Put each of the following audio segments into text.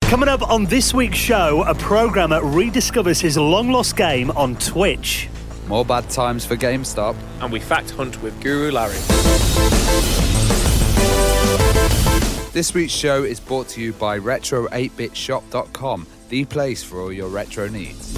Coming up on this week's show, a programmer rediscovers his long-lost game on Twitch. More bad times for GameStop. And we fact hunt with Guru Larry. This week's show is brought to you by Retro8bitshop.com, the place for all your retro needs.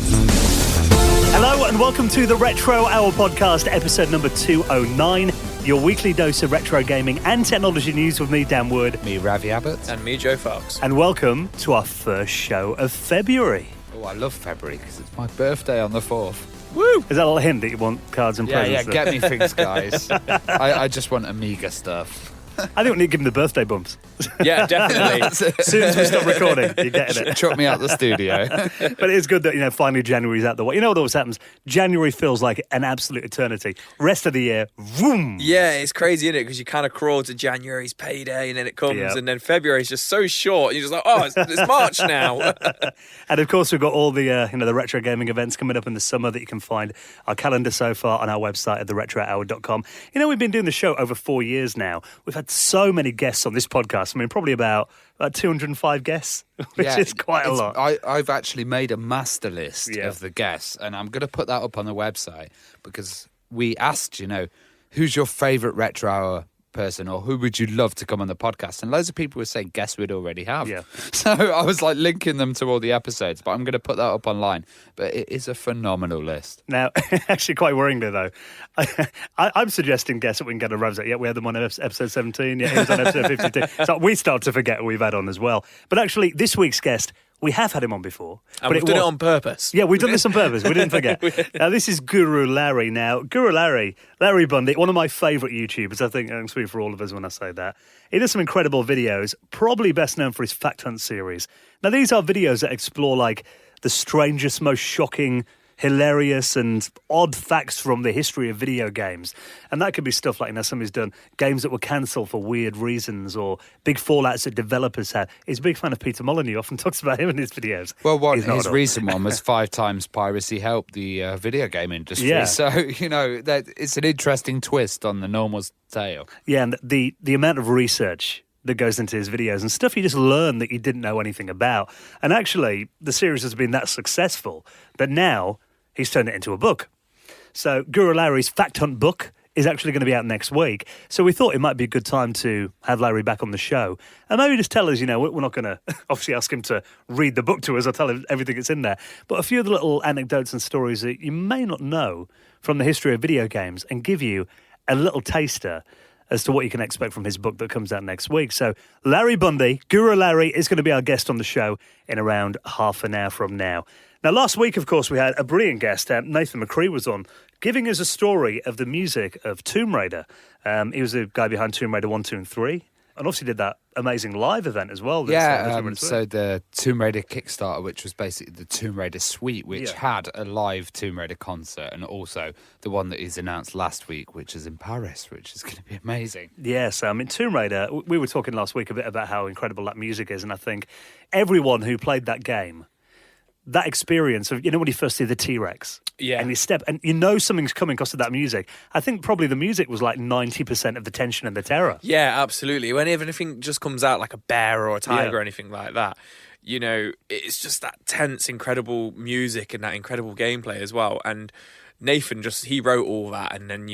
Hello and welcome to the Retro Hour podcast, episode number 209. Your weekly dose of retro gaming and technology news with me, Dan Wood. Me, Ravi Abbott. And me, Joe Fox. And welcome to our first show of February. Oh, I love February because it's my birthday on the 4th. Woo! Is that a little hint that you want cards and presents? Yeah, get me things, guys. I just want Amiga stuff. I think we need to give him the birthday bumps. Yeah, definitely. As soon as we stop recording, you're getting it. Chuck me out the studio. But it's good that, finally January's out the way. You know what always happens? January feels like an absolute eternity. Rest of the year, vroom! Yeah, it's crazy, isn't it? Because you kind of crawl to January's payday and then it comes and then February's just so short. You're just like, oh, it's March now. And of course, we've got all the the retro gaming events coming up in the summer that you can find our calendar so far on our website at theretrohour.com. We've been doing the show over 4 years now. We've had so many guests on this podcast. I mean, probably about 205 guests, which is quite a lot. I've actually made a master list of the guests, and I'm going to put that up on the website because we asked, who's your favourite Retro Hour person, or who would you love to come on the podcast? And loads of people were saying guests we'd already have. Yeah. So I was linking them to all the episodes, but I'm going to put that up online. But it is a phenomenal list. Now, actually quite worryingly though, I'm suggesting guests that we can get a Ravs at. Yeah, we had them on episode 17. Yeah, he was on episode 52. So we start to forget who we've had on as well. But actually, this week's guest, we have had him on before. And we've done it on purpose. Yeah, we've done this on purpose. We didn't forget. Now, this is Guru Larry. Now, Guru Larry Bundy, one of my favourite YouTubers. I think I'm speaking for all of us when I say that. He does some incredible videos, probably best known for his Fact Hunt series. Now, these are videos that explore, the strangest, most shocking, hilarious and odd facts from the history of video games. And that could be stuff like, somebody's done games that were cancelled for weird reasons or big fallouts that developers had. He's a big fan of Peter Molyneux. He often talks about him in his videos. Well, his recent one was 5 times piracy helped the video game industry. Yeah. So, that it's an interesting twist on the normal tale. Yeah, and the amount of research that goes into his videos and stuff you just learn that you didn't know anything about. And actually, the series has been that successful that now he's turned it into a book. So Guru Larry's Fact Hunt book is actually going to be out next week. So we thought it might be a good time to have Larry back on the show and maybe just tell us, we're not going to obviously ask him to read the book to us or tell him everything that's in there, but a few of the little anecdotes and stories that you may not know from the history of video games and give you a little taster as to what you can expect from his book that comes out next week. So Larry Bundy, Guru Larry, is going to be our guest on the show in around half an hour from now. Now, last week, of course, we had a brilliant guest. Nathan McCree was on, giving us a story of the music of Tomb Raider. He was the guy behind Tomb Raider 1, 2 and 3. And obviously did that amazing live event as well. So the Tomb Raider Kickstarter, which was basically the Tomb Raider Suite, which had a live Tomb Raider concert, and also the one that is announced last week, which is in Paris, which is going to be amazing. Yes, Tomb Raider, we were talking last week a bit about how incredible that music is, and I think everyone who played that game, that experience of, when you first see the T-Rex and you step and something's coming because of that music, I think probably the music was 90% of the tension and the terror. Yeah, absolutely. When anything just comes out like a bear or a tiger or anything like that, it's just that tense, incredible music and that incredible gameplay as well. And Nathan he wrote all that, and then,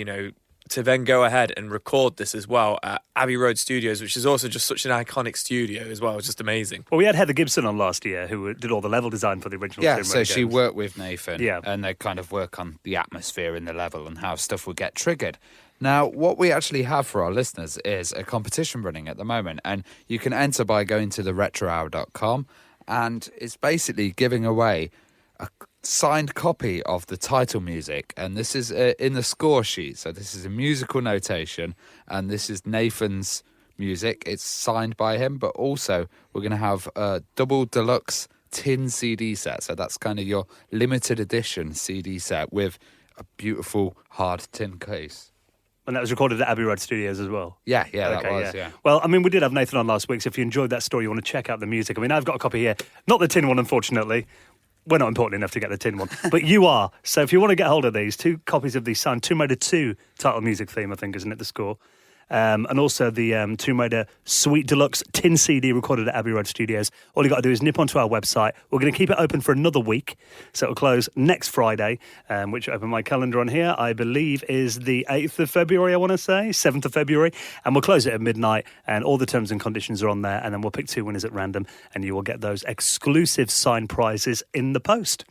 to then go ahead and record this as well at Abbey Road Studios, which is also just such an iconic studio as well. It's just amazing. Well, we had Heather Gibson on last year who did all the level design for the original Tomb Raider so she games. worked with Nathan and they kind of work on the atmosphere in the level and how stuff would get triggered. Now, what we actually have for our listeners is a competition running at the moment, and you can enter by going to theretrohour.com, and it's basically giving away a signed copy of the title music, and this is in the score sheet. So this is a musical notation, and this is Nathan's music. It's signed by him, but also we're going to have a double deluxe tin CD set. So that's kind of your limited edition CD set with a beautiful hard tin case. And that was recorded at Abbey Road Studios as well? Yeah, that was. Well, we did have Nathan on last week, so if you enjoyed that story, you want to check out the music. I've got a copy here. Not the tin one, unfortunately. We're not important enough to get the tin one, but you are. So if you want to get hold of these, 2 copies of the signed Tomb Raider 2 title music theme, I think, isn't it, the score? and also the Tomb Raider Sweet Deluxe Tin CD recorded at Abbey Road Studios. All you got to do is nip onto our website. We're going to keep it open for another week, so it'll close next Friday, which I open my calendar on here, I believe is the 8th of February, I want to say, 7th of February, and we'll close it at midnight, and all the terms and conditions are on there, and then we'll pick 2 winners at random, and you will get those exclusive signed prizes in the post.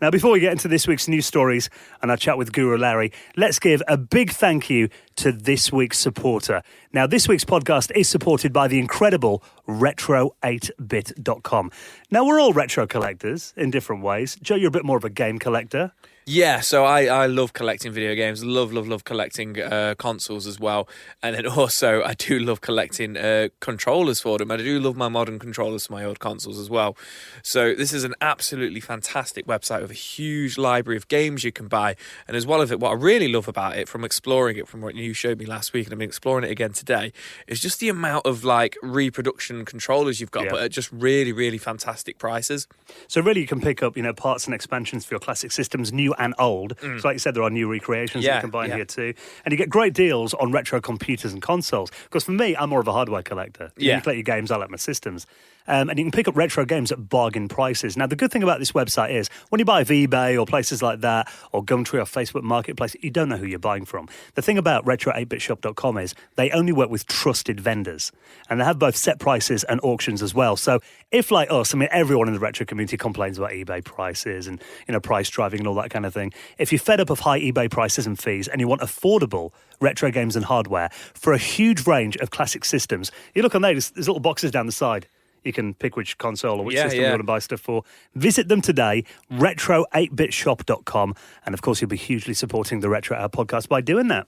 Now, before we get into this week's news stories and our chat with Guru Larry, let's give a big thank you to this week's supporter. Now, this week's podcast is supported by the incredible Retro8bit.com. Now, we're all retro collectors in different ways. Joe, you're a bit more of a game collector. Yeah, so I love collecting video games, love collecting consoles as well. And then also I do love collecting controllers for them. I do love my modern controllers for my old consoles as well. So this is an absolutely fantastic website with a huge library of games you can buy. And as well as it, what I really love about it, from exploring it, from what you showed me last week, and I've been exploring it again today, is just the amount of like reproduction controllers you've got, but at just really fantastic prices. So really you can pick up, parts and expansions for your classic systems, new and old. So like you said, there are new recreations that you can buy in here too. And you get great deals on retro computers and consoles. Because for me, I'm more of a hardware collector. You collect your games, I like my systems. And you can pick up retro games at bargain prices. Now, the good thing about this website is when you buy off eBay or places like that, or Gumtree or Facebook Marketplace, you don't know who you're buying from. The thing about Retro8bitshop.com is they only work with trusted vendors. And they have both set prices and auctions as well. So if, like us, everyone in the retro community complains about eBay prices and, price driving and all that kind of thing. If you're fed up of high eBay prices and fees and you want affordable retro games and hardware for a huge range of classic systems, you look on there, there's little boxes down the side. You can pick which console or which system you want to buy stuff for. Visit them today, retro8bitshop.com. And, of course, you'll be hugely supporting the Retro Hour podcast by doing that.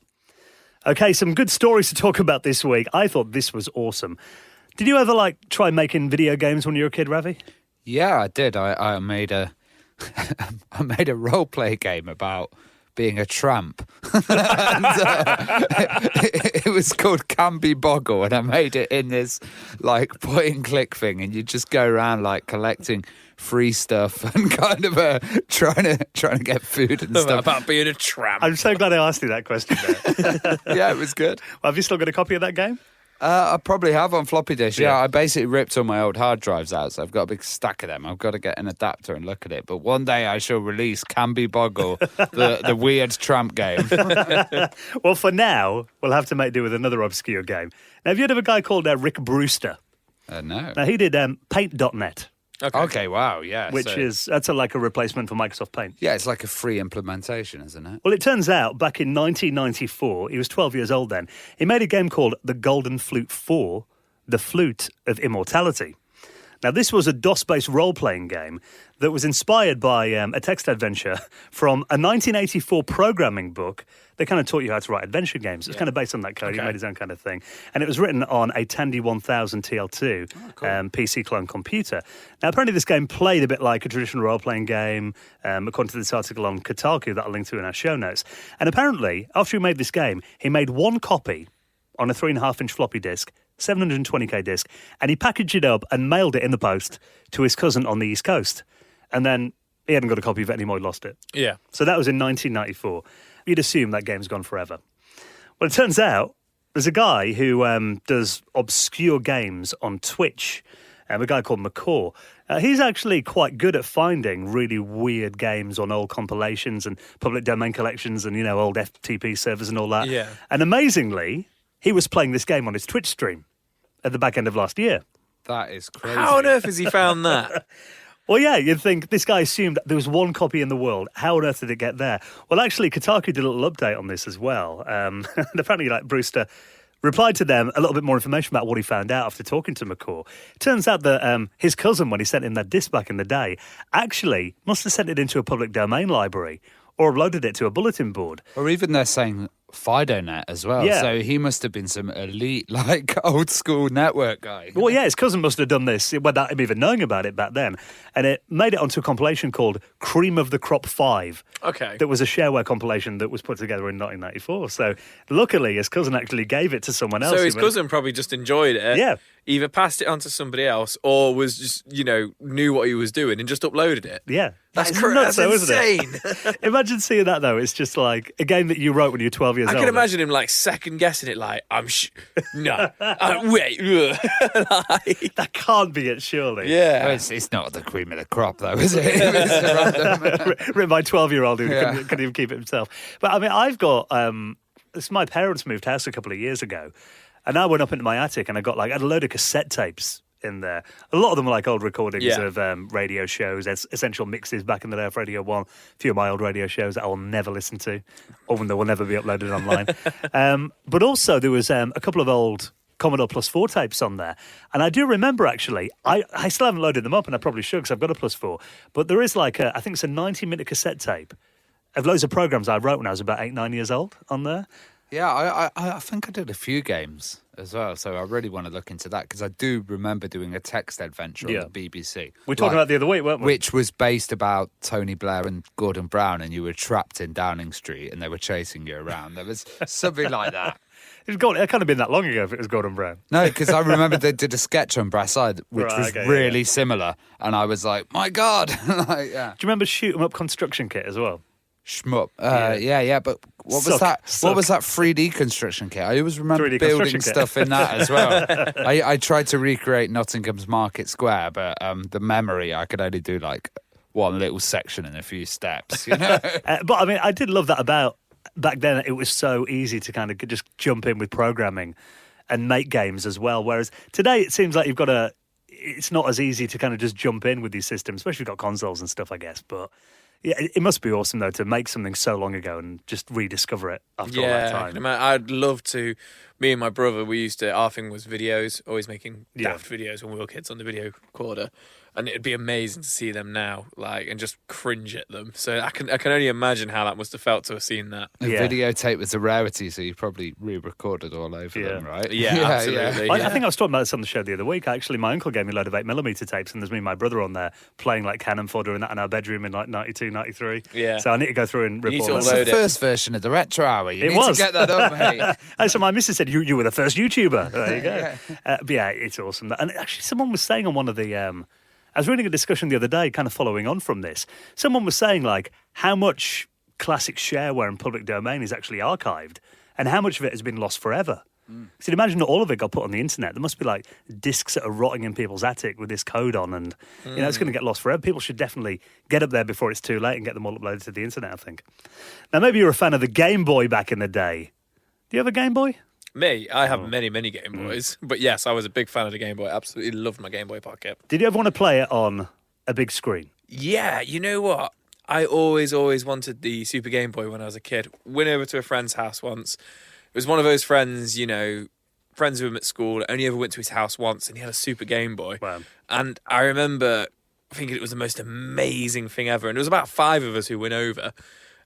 Okay, some good stories to talk about this week. I thought this was awesome. Did you ever, try making video games when you were a kid, Ravi? Yeah, I did. I made a I made a role-play game about being a tramp. And, it was called Canby Boggle, and I made it in this point and click thing, and you just go around collecting free stuff and kind of trying to get food and stuff. About being a tramp. I'm so glad I asked you that question there. Yeah, it was good. Well, have you still got a copy of that game? I probably have on floppy disk. Yeah, I basically ripped all my old hard drives out, so I've got a big stack of them. I've got to get an adapter and look at it. But one day I shall release Canby Boggle, the weird tramp game. Well, for now, we'll have to make do with another obscure game. Now, have you heard of a guy called Rick Brewster? No. Now, he did Paint.net. Okay, wow, yeah. That's like a replacement for Microsoft Paint. Yeah, it's like a free implementation, isn't it? Well, it turns out back in 1994, he was 12 years old then, he made a game called The Golden Flute 4, The Flute of Immortality. Now, this was a DOS-based role-playing game that was inspired by a text adventure from a 1984 programming book that kind of taught you how to write adventure games. It's kind of based on that code. He made his own kind of thing. And it was written on a Tandy 1000 TL2 PC clone computer. Now, apparently this game played a bit like a traditional role-playing game, according to this article on Kotaku that I'll link to in our show notes. And apparently, after he made this game, he made one copy on a 3.5-inch floppy disk, 720k disc, and he packaged it up and mailed it in the post to his cousin on the East Coast. And then he hadn't got a copy of it anymore, he lost it. Yeah. So that was in 1994. You'd assume that game's gone forever. Well, it turns out there's a guy who does obscure games on Twitch, a guy called McCaw. He's actually quite good at finding really weird games on old compilations and public domain collections and, old FTP servers and all that. Yeah. And amazingly, he was playing this game on his Twitch stream at the back end of last year. That is crazy. How on earth has he found that? Well, yeah, you'd think this guy assumed there was one copy in the world. How on earth did it get there? Well, actually, Kotaku did a little update on this as well. And apparently, Brewster replied to them a little bit more information about what he found out after talking to McCaw. It turns out that his cousin, when he sent him that disc back in the day, actually must have sent it into a public domain library or uploaded it to a bulletin board. Or even they're saying FidoNet as well. Yeah. So he must have been some elite, old school network guy. Well, yeah, his cousin must have done this without him even knowing about it back then. And it made it onto a compilation called Cream of the Crop 5. Okay. That was a shareware compilation that was put together in 1994. So luckily, his cousin actually gave it to someone else. So his cousin probably just enjoyed it. Yeah. Either passed it on to somebody else or was just, knew what he was doing and just uploaded it. Yeah. That's nuts, though, insane. isn't it? Imagine seeing that, though. It's just like a game that you wrote when you were 12 years old. I can imagine him like second guessing it, like, no, wait. Like, That can't be it, surely. yeah. Well, it's not the cream of the crop, though, is it? It's random. Written by a 12-year-old who Yeah. couldn't even keep it himself. But I mean, I've got my parents moved house a couple of years ago, and I went up into my attic and I had a load of cassette tapes in there. A lot of them were like old recordings of radio shows, essential mixes back in the day of Radio 1. A few of my old radio shows that I will never listen to, or they will never be uploaded online. But also there was a couple of old Commodore Plus 4 tapes on there. And I do remember, actually, I still haven't loaded them up, and I probably should because I've got a Plus 4. But there is I think it's a 90-minute cassette tape of loads of programs I wrote when I was about 8, 9 years old on there. Yeah, I think I did a few games as well, so I really want to look into that because I do remember doing a text adventure on the BBC. We were talking about the other week, weren't we? Which was based about Tony Blair and Gordon Brown, and you were trapped in Downing Street and they were chasing you around. There was something like that. It can't have been that long ago if it was Gordon Brown. No, because I remember they did a sketch on Brassard, which was really yeah. similar, and I was like, my God. Do you remember Shoot 'em Up construction kit as well? Shmup. Yeah, but what was that? What was that 3D construction kit? I always remember 3D building construction stuff in that as well. I tried to recreate Nottingham's Market Square, but the memory, I could only do like one little section in a few steps, you know? But I mean, I did love that about back then. It was so easy to kind of just jump in with programming and make games as well. Whereas today, it seems like it's not as easy to kind of just jump in with these systems, especially if you've got consoles and stuff, I guess. But yeah, it must be awesome, though, to make something so long ago and just rediscover it after all that time. I'd love to. Me and my brother, our thing was videos, always making daft videos when we were kids on the video recorder. And it'd be amazing to see them now, and just cringe at them. So I can only imagine how that must have felt to have seen that. The videotape was a rarity, so you probably re-recorded all over them, right? Yeah, absolutely. I think I was talking about this on the show the other week. Actually, my uncle gave me a load of 8mm tapes, and there's me and my brother on there playing like cannon fodder and that in our bedroom in like 92, 93. Yeah. So I need to go through and rip all That's that. the first version of the Retro Hour. You need was. to get that up, mate. And so my missus said, you were the first YouTuber. There you go. But yeah, it's awesome. And actually, someone was saying on one of the... I was reading a discussion the other day, kind of following on from this. Someone was saying, how much classic shareware and public domain is actually archived and how much of it has been lost forever. So imagine that all of it got put on the internet. There must be discs that are rotting in people's attic with this code on, and it's going to get lost forever. People should definitely get up there before it's too late and get them all uploaded to the internet, I think. Now, maybe you're a fan of the Game Boy back in the day. Do you have a Game Boy? Me, I have many, many Game Boys. But yes, I was a big fan of the Game Boy. Absolutely loved my Game Boy Pocket. Did you ever want to play it on a big screen? Yeah, you know what? I always wanted the Super Game Boy when I was a kid. Went over to a friend's house once. It was one of those friends, friends with him at school. I only ever went to his house once, and he had a Super Game Boy. Wow. And I remember thinking it was the most amazing thing ever. And there was about 5 of us who went over.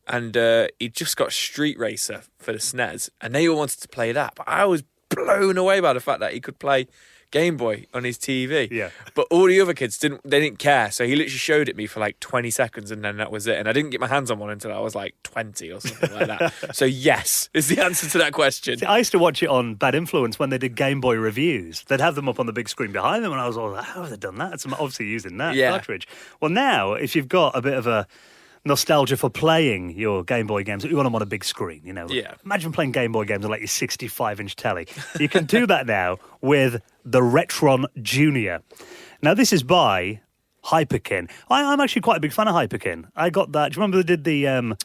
And he just got Street Racer for the SNES, and they all wanted to play that. But I was blown away by the fact that he could play Game Boy on his TV. Yeah. But all the other kids didn't care. So he literally showed it me for 20 seconds, and then that was it. And I didn't get my hands on one until I was 20 or something like that. So yes, is the answer to that question. See, I used to watch it on Bad Influence when they did Game Boy reviews. They'd have them up on the big screen behind them, and I was all, how have they done that? It's obviously using that cartridge. Well, now, if you've got a bit of a nostalgia for playing your Game Boy games, you want them on a big screen, Yeah. Imagine playing Game Boy games on your 65-inch telly. You can do that now with the Retron Junior. Now, this is by Hyperkin. I'm actually quite a big fan of Hyperkin. I got that. Do you remember they did the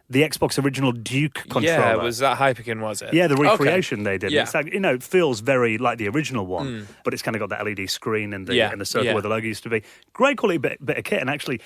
Xbox original Duke controller? Yeah, was that Hyperkin, was it? Yeah, the recreation they did. Yeah. It's it feels very like the original one, but it's kind of got that LED screen and the circle where the logo used to be. Great quality bit of kit, and actually,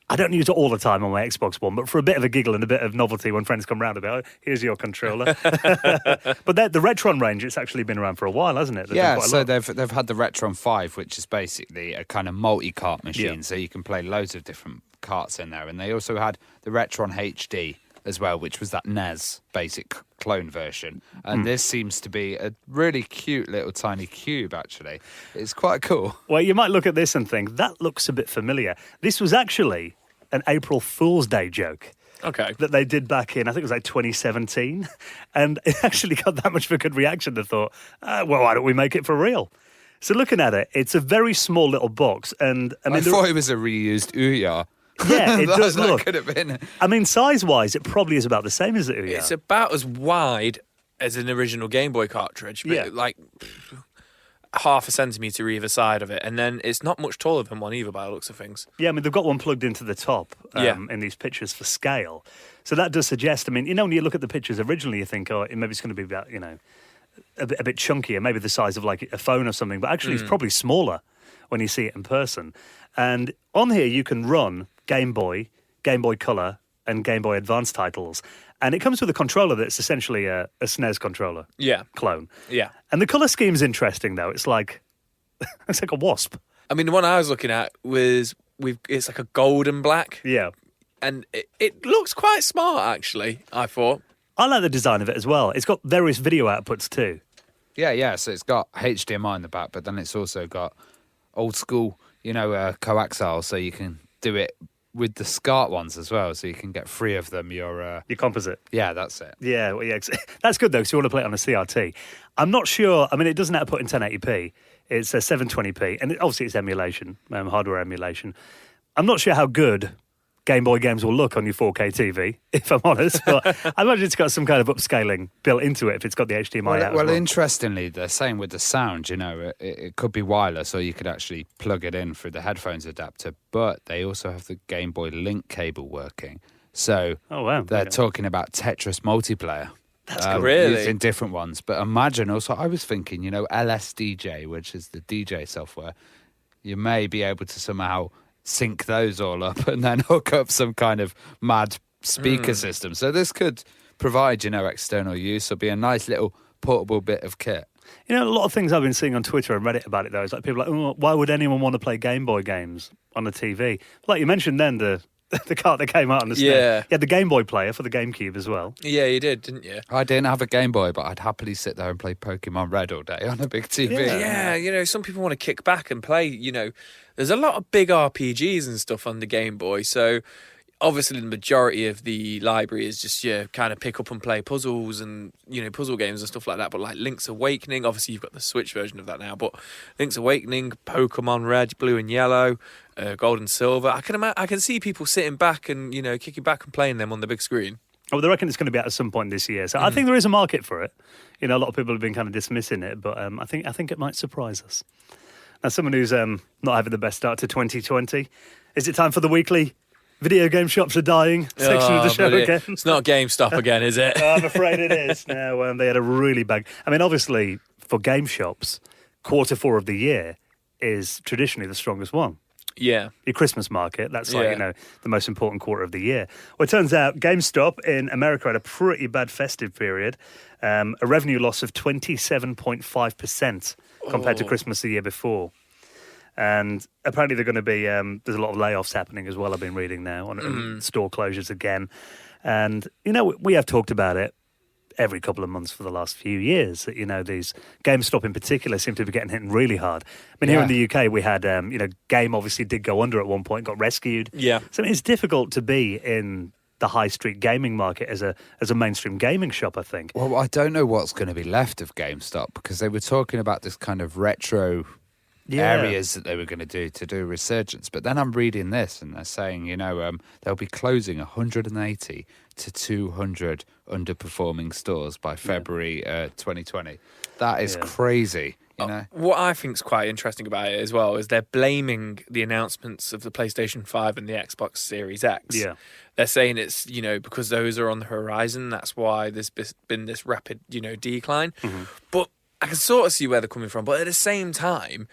I don't use it all the time on my Xbox One, but for a bit of a giggle and a bit of novelty when friends come round about, here's your controller. But the Retron range, it's actually been around for a while, hasn't it? They've had the Retron 5, which is basically a kind of multi-cart machine, so you can play loads of different carts in there. And they also had the Retron HD as well, which was that NES basic clone version. And this seems to be a really cute little tiny cube, actually. It's quite cool. Well, you might look at this and think, that looks a bit familiar. This was actually an April Fool's Day joke. Okay. That they did back in, I think it was 2017. And it actually got that much of a good reaction. They thought, well, why don't we make it for real? So looking at it, it's a very small little box. And I thought it was a reused Ouya. Yeah, it does That look. could have been. I mean, size-wise, it probably is about the same as the Ouya. It's about as wide as an original Game Boy cartridge, but Yeah. like half a centimetre either side of it. And then it's not much taller than one either by the looks of things. Yeah, I mean, they've got one plugged into the top in these pictures for scale. So that does suggest, I mean, when you look at the pictures originally, you think, maybe it's going to be about, a bit chunkier, maybe the size of like a phone or something, but actually it's probably smaller when you see it in person. And on here, you can run Game Boy Color, and Game Boy Advance titles. And it comes with a controller that's essentially a SNES controller clone. Yeah. And the colour scheme's interesting, though. It's like a wasp. I mean, the one I was looking at was it's like a golden black. Yeah. And it looks quite smart, actually, I thought. I like the design of it as well. It's got various video outputs, too. Yeah. So it's got HDMI in the back, but then it's also got old school, coaxial, so you can do it with the SCART ones as well, so you can get 3 of them. Your composite. Yeah, that's it. Yeah, that's good, though, because you want to play it on a CRT. I'm not sure. I mean, it doesn't output in 1080p. It's a 720p, and obviously it's emulation, hardware emulation. I'm not sure how good Game Boy games will look on your 4K TV, if I'm honest, but I imagine it's got some kind of upscaling built into it if it's got the HDMI out. Well, interestingly, they're saying with the sound, it could be wireless, or you could actually plug it in through the headphones adapter, but they also have the Game Boy Link cable working. So they're talking about Tetris multiplayer. That's cool. Really? Using different ones. But imagine also, I was thinking, LSDJ, which is the DJ software, you may be able to somehow sync those all up and then hook up some kind of mad speaker system. So this could provide, external use or be a nice little portable bit of kit. A lot of things I've been seeing on Twitter and Reddit about it, though, is like people are like, why would anyone want to play Game Boy games on a TV? Like you mentioned then, the cart that came out on the SNES. Yeah. You had the Game Boy player for the GameCube as well. Yeah, you did, didn't you? I didn't have a Game Boy, but I'd happily sit there and play Pokemon Red all day on a big TV. Yeah, some people want to kick back and play, there's a lot of big RPGs and stuff on the Game Boy, so obviously the majority of the library is just kind of pick up and play puzzles and puzzle games and stuff like that. But like Link's Awakening, obviously you've got the Switch version of that now, but Link's Awakening, Pokemon Red, Blue and Yellow, Gold and Silver, I can see people sitting back and kicking back and playing them on the big screen. Oh, they reckon it's going to be out at some point this year, so I think there is a market for it. A lot of people have been kind of dismissing it, but I think it might surprise us. As someone who's not having the best start to 2020, is it time for the weekly video game shops are dying section of the show again? It's not GameStop again, is it? I'm afraid it is. No, they had a really bad... I mean, obviously, for game shops, Q4 of the year is traditionally the strongest one. Yeah. Your Christmas market, that's like, the most important quarter of the year. Well, it turns out GameStop in America had a pretty bad festive period, a revenue loss of 27.5% compared to Christmas the year before. And apparently they're going to be, there's a lot of layoffs happening as well, I've been reading now, on store closures again. And, we have talked about it every couple of months for the last few years. These GameStop in particular seem to be getting hit really hard. I mean, here in the UK, we had, Game obviously did go under at one point, got rescued. Yeah. So it's difficult to be in the high street gaming market as a mainstream gaming shop, I think. Well, I don't know what's going to be left of GameStop, because they were talking about this kind of retro areas that they were going to do a resurgence. But then I'm reading this and they're saying, they'll be closing 180 to 200 underperforming stores by February 2020. That is crazy. What I think is quite interesting about it as well is they're blaming the announcements of the PlayStation 5 and the Xbox Series X. Yeah. They're saying it's, because those are on the horizon, that's why there's been this rapid, decline. Mm-hmm. But I can sort of see where they're coming from. But at the same time,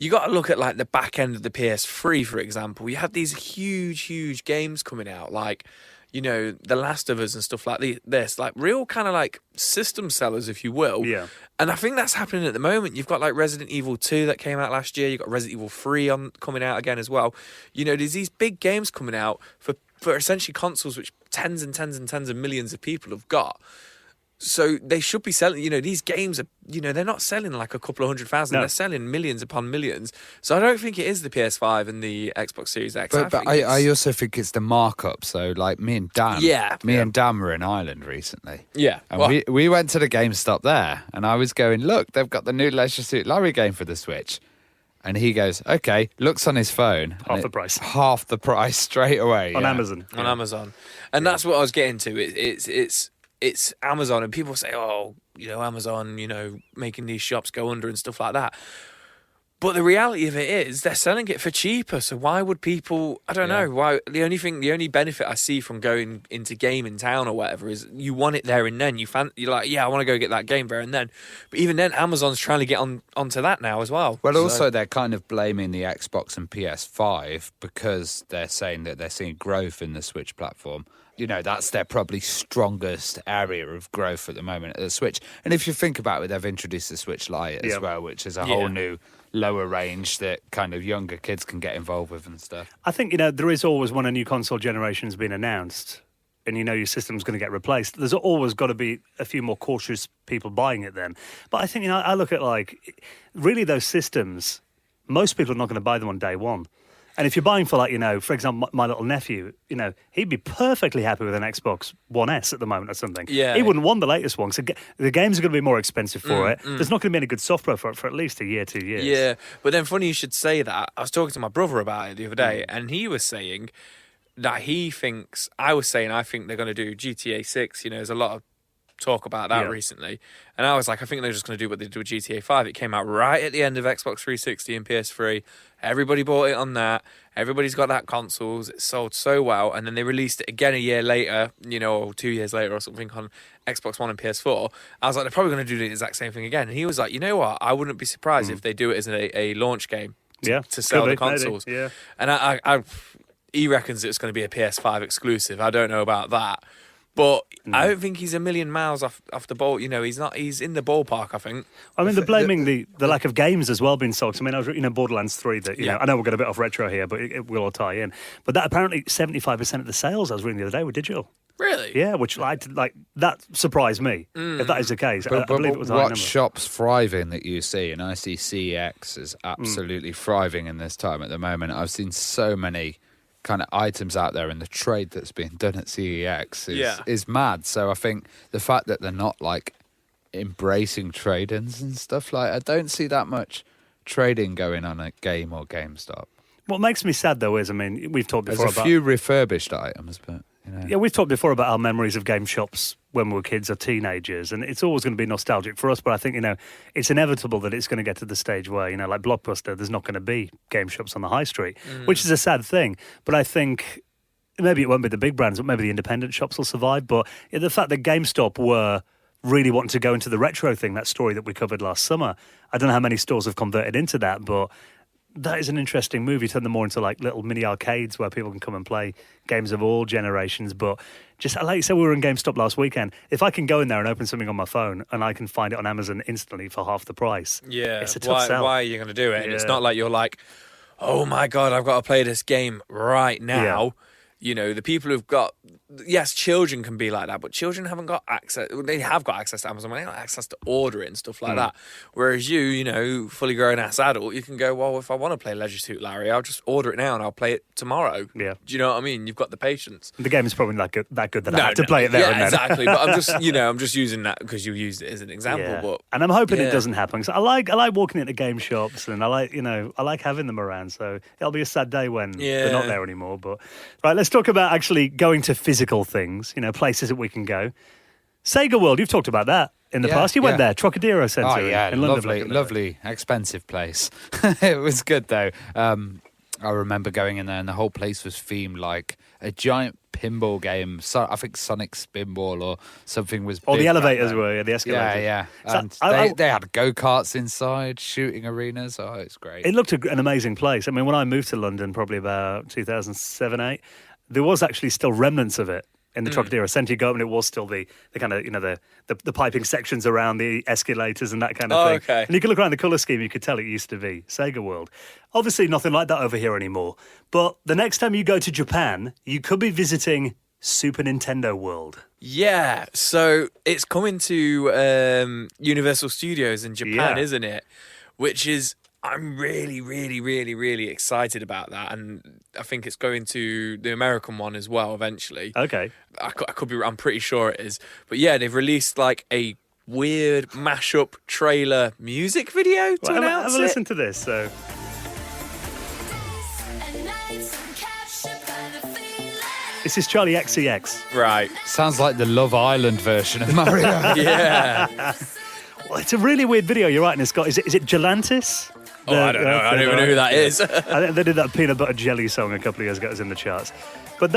you got to look at like the back end of the PS3, for example. You have these huge games coming out, like, The Last of Us and stuff like this, like real kind of like system sellers, if you will. Yeah. And I think that's happening at the moment. You've got like Resident Evil 2 that came out last year. You've got Resident Evil 3 coming out again as well. There's these big games coming out for essentially consoles which tens and tens and tens of millions of people have got. So they should be selling, these games are, they're not selling like a couple of 100,000. No. They're selling millions upon millions. So I don't think it is the PS5 and the Xbox Series X. But I also think it's the markup. So like me and Dan, and Dan were in Ireland recently. Yeah. And we went to the GameStop there and I was going, look, they've got the new Leisure Suit Larry game for the Switch. And he goes, okay, looks on his phone. Half the price. Half the price straight away. On Amazon. On Amazon. And that's what I was getting to. It's Amazon, and people say, oh, Amazon, making these shops go under and stuff like that. But the reality of it is they're selling it for cheaper. So why would people, I don't know, why the only benefit I see from going into Game in Town or whatever is you want it there and then. You're like, I want to go get that game there and then. But even then, Amazon's trying to get onto that now as well. Well, also they're kind of blaming the Xbox and PS5 because they're saying that they're seeing growth in the Switch platform. That's their probably strongest area of growth at the moment at the Switch. And if you think about it, they've introduced the Switch Lite as well, which is a whole new lower range that kind of younger kids can get involved with and stuff. I think, there is always when a new console generation's been announced and your system's going to get replaced, there's always got to be a few more cautious people buying it then. But I think, I look at really those systems, most people are not going to buy them on day one. And if you're buying for for example, my little nephew, he'd be perfectly happy with an Xbox One S at the moment or something. Yeah. He wouldn't want the latest one. So the games are going to be more expensive for it. There's not going to be any good software for it for at least a year, 2 years. Yeah, but then funny you should say that. I was talking to my brother about it the other day, and he was saying that I think they're going to do GTA 6. There's a lot of talk about that recently. And I was like, I think they're just going to do what they did with GTA 5. It came out right at the end of Xbox 360 and PS3. Everybody bought it on that. Everybody's got that consoles. It sold so well. And then they released it again a year later, or 2 years later or something on Xbox One and PS4. I was like, they're probably going to do the exact same thing again. And he was like, you know what? I wouldn't be surprised if they do it as a launch game to sell the consoles. Maybe. Yeah. And he reckons it's going to be a PS5 exclusive. I don't know about that. But I don't think he's a million miles off the ball. He's not. He's in the ballpark, I think. I mean, they're blaming the lack of games as well being sold. I mean, I was Borderlands 3 that, I know we're getting a bit off retro here, but it will all tie in. But that apparently 75% of the sales I was reading the other day were digital. Really? Yeah, which that surprised me, if that is the case. I believe it was a high what number. shop's thriving that you see, and I see CEX is absolutely thriving in this time at the moment. I've seen so many kind of items out there, and the trade that's being done at CEX is mad. So I think the fact that they're not embracing trade-ins and stuff, I don't see that much trading going on at Game or GameStop. What makes me sad though is, we've talked before There's a few refurbished items, but yeah, we've talked before about our memories of game shops when we were kids or teenagers, and it's always going to be nostalgic for us. But I think, it's inevitable that it's going to get to the stage where, like Blockbuster, there's not going to be game shops on the high street, which is a sad thing. But I think maybe it won't be the big brands, but maybe the independent shops will survive. But the fact that GameStop were really wanting to go into the retro thing, that story that we covered last summer, I don't know how many stores have converted into that, but that is an interesting move. You turn them more into little mini arcades where people can come and play games of all generations. But just like you said, we were in GameStop last weekend. If I can go in there and open something on my phone and I can find it on Amazon instantly for half the price, it's a tough sell. Why are you going to do it? And it's not like you're like, oh my God, I've got to play this game right now. The people who've got, yes, children can be like that, but children haven't got access. They have got access to Amazon, but they don't have access to order it and stuff like that. Whereas you, fully grown ass adult, you can go, well, if I want to play Leisure Suit Larry, I'll just order it now and I'll play it tomorrow. Yeah. Do you know what I mean? You've got the patience. The game is probably that good that I have to play it there and then. Exactly. But I'm just, I'm just using that because you used it as an example. Yeah. But and I'm hoping it doesn't happen. So I like walking into game shops, and I like having them around. So it'll be a sad day when they're not there anymore. But right, let's talk about actually going to physical things, places that we can go. Sega World, you've talked about that in the past. You went there, Trocadero Centre in London. Lovely, expensive place. It was good though. I remember going in there and the whole place was themed like a giant pinball game. So I think Sonic Spinball or something was big. The elevators were, the escalators. Yeah. And they had go-karts inside, shooting arenas. Oh, it's great. It looked an amazing place. When I moved to London, probably about 2007-8, there was actually still remnants of it in the Trocadero Centre. You go up and it was still the kind of, the piping sections around the escalators and that kind of thing. Okay. And you could look around the colour scheme, you could tell it used to be Sega World. Obviously nothing like that over here anymore. But the next time you go to Japan, you could be visiting Super Nintendo World. Yeah, so it's coming to Universal Studios in Japan, isn't it? Which is... I'm really, really, really, really excited about that, and I think it's going to the American one as well eventually. Okay, I could be. I'm pretty sure it is, but yeah, they've released a weird mashup trailer music video to announce have a it. listen to this. So This is Charlie XCX. Right. Sounds like the Love Island version of Mario. Yeah. Well, it's a really weird video. You're right, and it's got, is it Gelantis? Oh, I don't know. I don't even know who that is. I think they did that peanut butter jelly song a couple of years ago. It was in the charts. But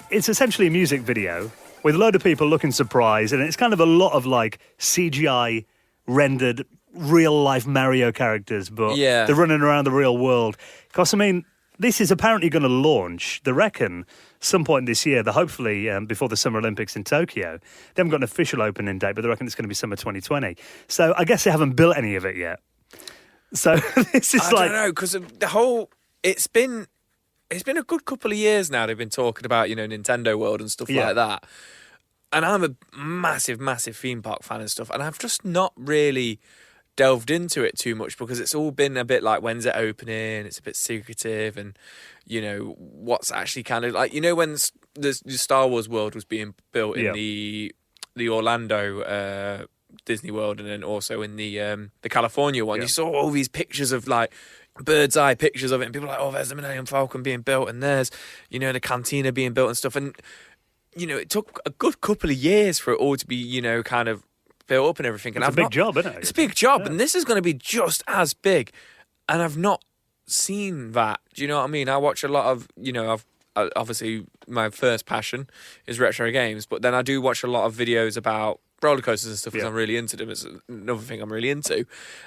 it's essentially a music video with a load of people looking surprised, and it's kind of a lot of like CGI rendered real life Mario characters, but they're running around the real world. Because, I mean, this is apparently going to launch, they reckon, some point this year, hopefully before the Summer Olympics in Tokyo. They haven't got an official opening date, but they reckon it's going to be summer 2020. So I guess they haven't built any of it yet. So this is I don't know, because the whole... It's been a good couple of years now they've been talking about, Nintendo World and stuff like that. And I'm a massive, massive theme park fan and stuff, and I've just not really delved into it too much because it's all been a bit like, when's it opening? It's a bit secretive, and what's actually kind of like, when the Star Wars world was being built in the Orlando Disney World, and then also in the California one, you saw all these pictures of like bird's eye pictures of it, and people were like, oh, there's the Millennium Falcon being built, and there's the cantina being built and stuff, and it took a good couple of years for it all to be kind of built up and everything. And it's a big job, isn't it? It's a big job, and this is going to be just as big. And I've not seen that. Do you know what I mean? I watch a lot of, obviously my first passion is retro games, but then I do watch a lot of videos about roller coasters and stuff because I'm really into them. It's another thing I'm really into.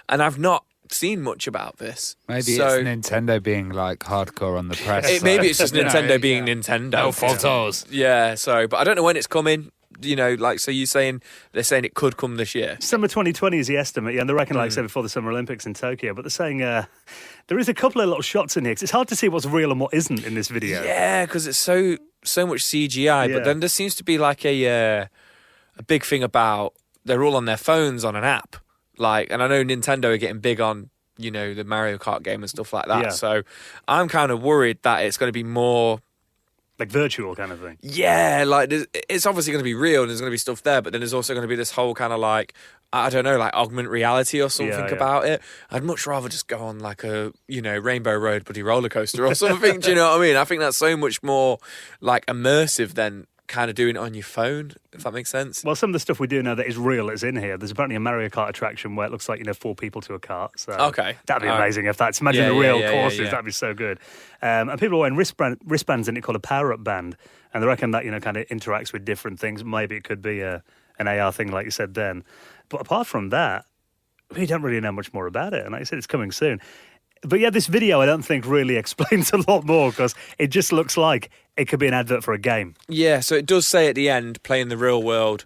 And I've not seen much about this. Maybe it's Nintendo being like hardcore on the press. Maybe it's just Nintendo being Nintendo. No photos. Yeah, but I don't know when it's coming. So they're saying it could come this year. Summer 2020 is the estimate, and they reckon, like I said, before the Summer Olympics in Tokyo. But they're saying there is a couple of little shots in here, 'cause it's hard to see what's real and what isn't in this video. Yeah, because it's so much CGI. But then there seems to be like a big thing about they're all on their phones on an app. And I know Nintendo are getting big on, the Mario Kart game and stuff like that. Yeah. So I'm kind of worried that it's going to be more... like virtual kind of thing. Yeah, it's obviously going to be real and there's going to be stuff there, but then there's also going to be this whole kind of like, I don't know, like augmented reality or something about it. I'd much rather just go on like a, Rainbow Road bloody roller coaster or something. Do you know what I mean? I think that's so much more like immersive than kind of doing it on your phone, if that makes sense. Well, some of the stuff we do know that is real is in here. There's apparently a Mario Kart attraction where it looks like 4 people to a kart. So that'd be amazing if that's imagine the real courses. That'd be so good. And people are wearing wristbands in it called a power-up band, and they reckon that kind of interacts with different things. Maybe it could be an AR thing, like you said then. But apart from that, we don't really know much more about it. And like I said, it's coming soon. But yeah, this video I don't think really explains a lot more because it just looks like it could be an advert for a game. Yeah, so it does say at the end, play in the real world,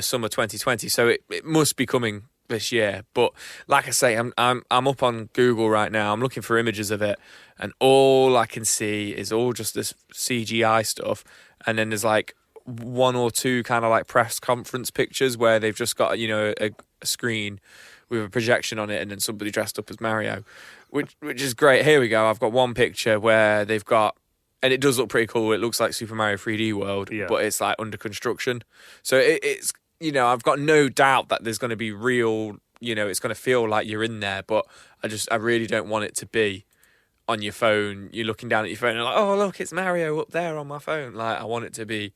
summer 2020. So it must be coming this year. But like I say, I'm up on Google right now. I'm looking for images of it, and all I can see is all just this CGI stuff. And then there's like 1 or 2 kind of like press conference pictures where they've just got a screen with a projection on it, and then somebody dressed up as Mario, which is great. Here we go. I've got one picture where they've got, and it does look pretty cool. It looks like Super Mario 3D World, but it's like under construction. So it's I've got no doubt that there's going to be real. It's going to feel like you're in there, but I really don't want it to be on your phone. You're looking down at your phone and like, oh look, it's Mario up there on my phone. Like I want it to be.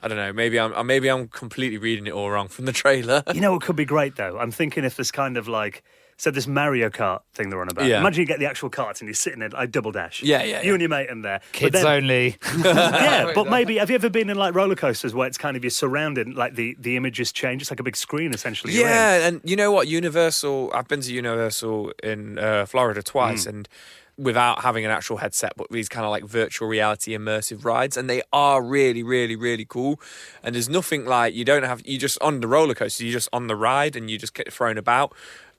I don't know. Maybe I'm completely reading it all wrong from the trailer. It could be great though. I'm thinking if there's kind of like, so this Mario Kart thing they're on about. Yeah. Imagine you get the actual karts and you're sitting in like double dash. Yeah. You and your mate in there. Kids only. Yeah, but maybe have you ever been in like roller coasters where it's kind of you're surrounded, like the images change? It's like a big screen essentially. Yeah, and you know what? Universal. I've been to Universal in Florida twice, and without having an actual headset, but these kind of like virtual reality immersive rides, and they are really, really, really cool. And there's nothing like you just on the roller coaster, you're just on the ride and you just get thrown about.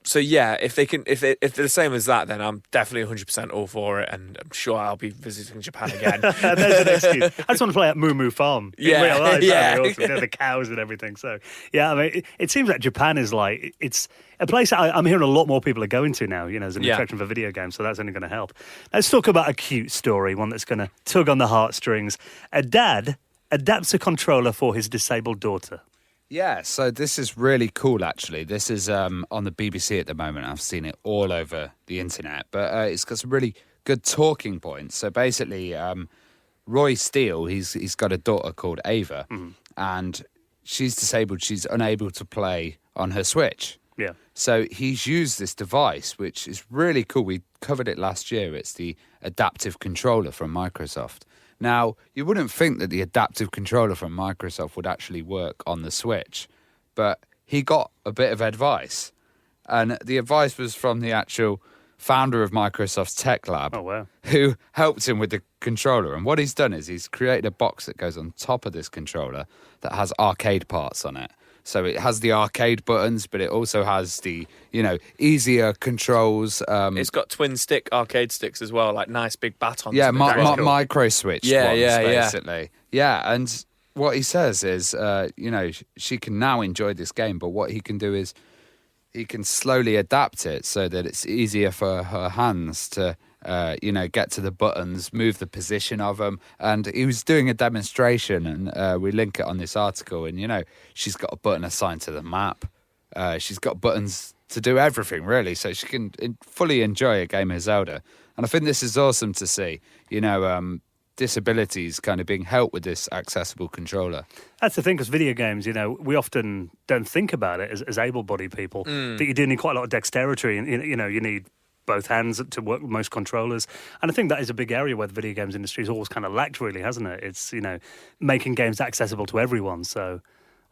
So yeah, if they're the same as that, then I'm definitely 100% all for it, and I'm sure I'll be visiting Japan again. There's an excuse. I just want to play at Moo Moo Farm in real life. That'd be awesome. The cows and everything. So yeah, I mean, it seems like Japan is like it's a place that I'm hearing a lot more people are going to now. As an attraction for video games, so that's only going to help. Let's talk about a cute story, one that's going to tug on the heartstrings. A dad adapts a controller for his disabled daughter. Yeah, so this is really cool, actually. This is on the BBC at the moment. I've seen it all over the internet, but it's got some really good talking points. So basically, Roy Steele, he's got a daughter called Ava, and she's disabled. She's unable to play on her Switch. Yeah. So he's used this device, which is really cool. We covered it last year. It's the adaptive controller from Microsoft. Now, you wouldn't think that the adaptive controller from Microsoft would actually work on the Switch, but he got a bit of advice. And the advice was from the actual founder of Microsoft's Tech Lab, Oh, wow. who helped him with the controller. And what he's done is he's created a box that goes on top of this controller that has arcade parts on it. So it has the arcade buttons, but it also has the, easier controls. It's got twin stick arcade sticks as well, like nice big batons. Yeah, micro switch Yeah, ones, yeah, yeah. basically. Yeah, and what he says is, she can now enjoy this game, but what he can do is he can slowly adapt it so that it's easier for her hands to, get to the buttons, move the position of them. And he was doing a demonstration, and we link it on this article. And, she's got a button assigned to the map. She's got buttons to do everything, really, so she can fully enjoy a game of Zelda. And I think this is awesome to see, disabilities kind of being helped with this accessible controller. That's the thing, because video games, we often don't think about it as able-bodied people, that you do need quite a lot of dexterity, and, you need both hands to work with most controllers. And I think that is a big area where the video games industry has always kind of lacked, really, hasn't it? It's, making games accessible to everyone, so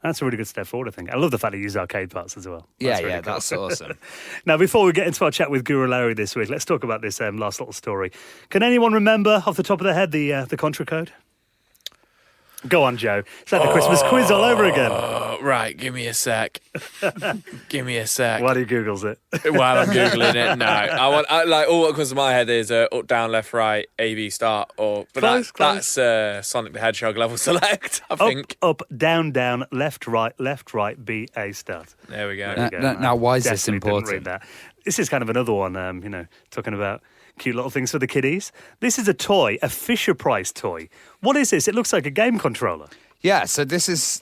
that's a really good step forward, I think. I love the fact they use arcade parts as well. That's awesome. Now, before we get into our chat with Guru Larry this week, let's talk about this last little story. Can anyone remember, off the top of their head, the Contra code? Go on, Joe. It's like the Christmas quiz all over again. Right, give me a sec. Give me a sec. While he Googles it. While I'm Googling it, no. All what comes to my head is up, down, left, right, A, B, start. That's Sonic the Hedgehog level select, I think. Up, down, left, right, B, A, start. There we go. Now, why is this Definitely important? didn't read that. This is kind of another one, talking about cute little things for the kiddies. This is a toy, a Fisher-Price toy. What is this? It looks like a game controller. Yeah, so this is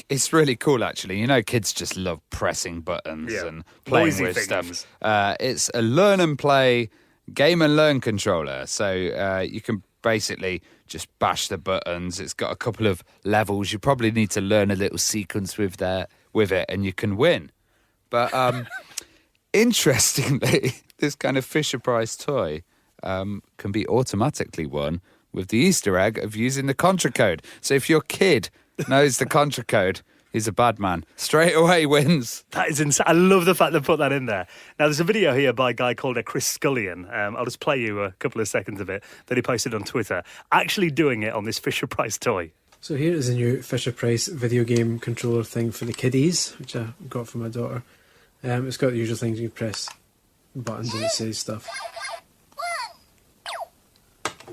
it's really cool, actually. Kids just love pressing buttons and playing Noisy with things. stuff. It's a learn and play, game and learn controller. So you can basically just bash the buttons. It's got a couple of levels. You probably need to learn a little sequence with it, and you can win. But interestingly, this kind of Fisher-Price toy can be automatically won with the Easter egg of using the Contra code. So if your kid knows the Contra code, he's a bad man. Straight away wins. That is insane. I love the fact they put that in there. Now, there's a video here by a guy called Chris Scullion. I'll just play you a couple of seconds of it that he posted on Twitter, actually doing it on this Fisher-Price toy. So here is a new Fisher-Price video game controller thing for the kiddies, which I got for my daughter. It's got the usual things. You press buttons and it says stuff.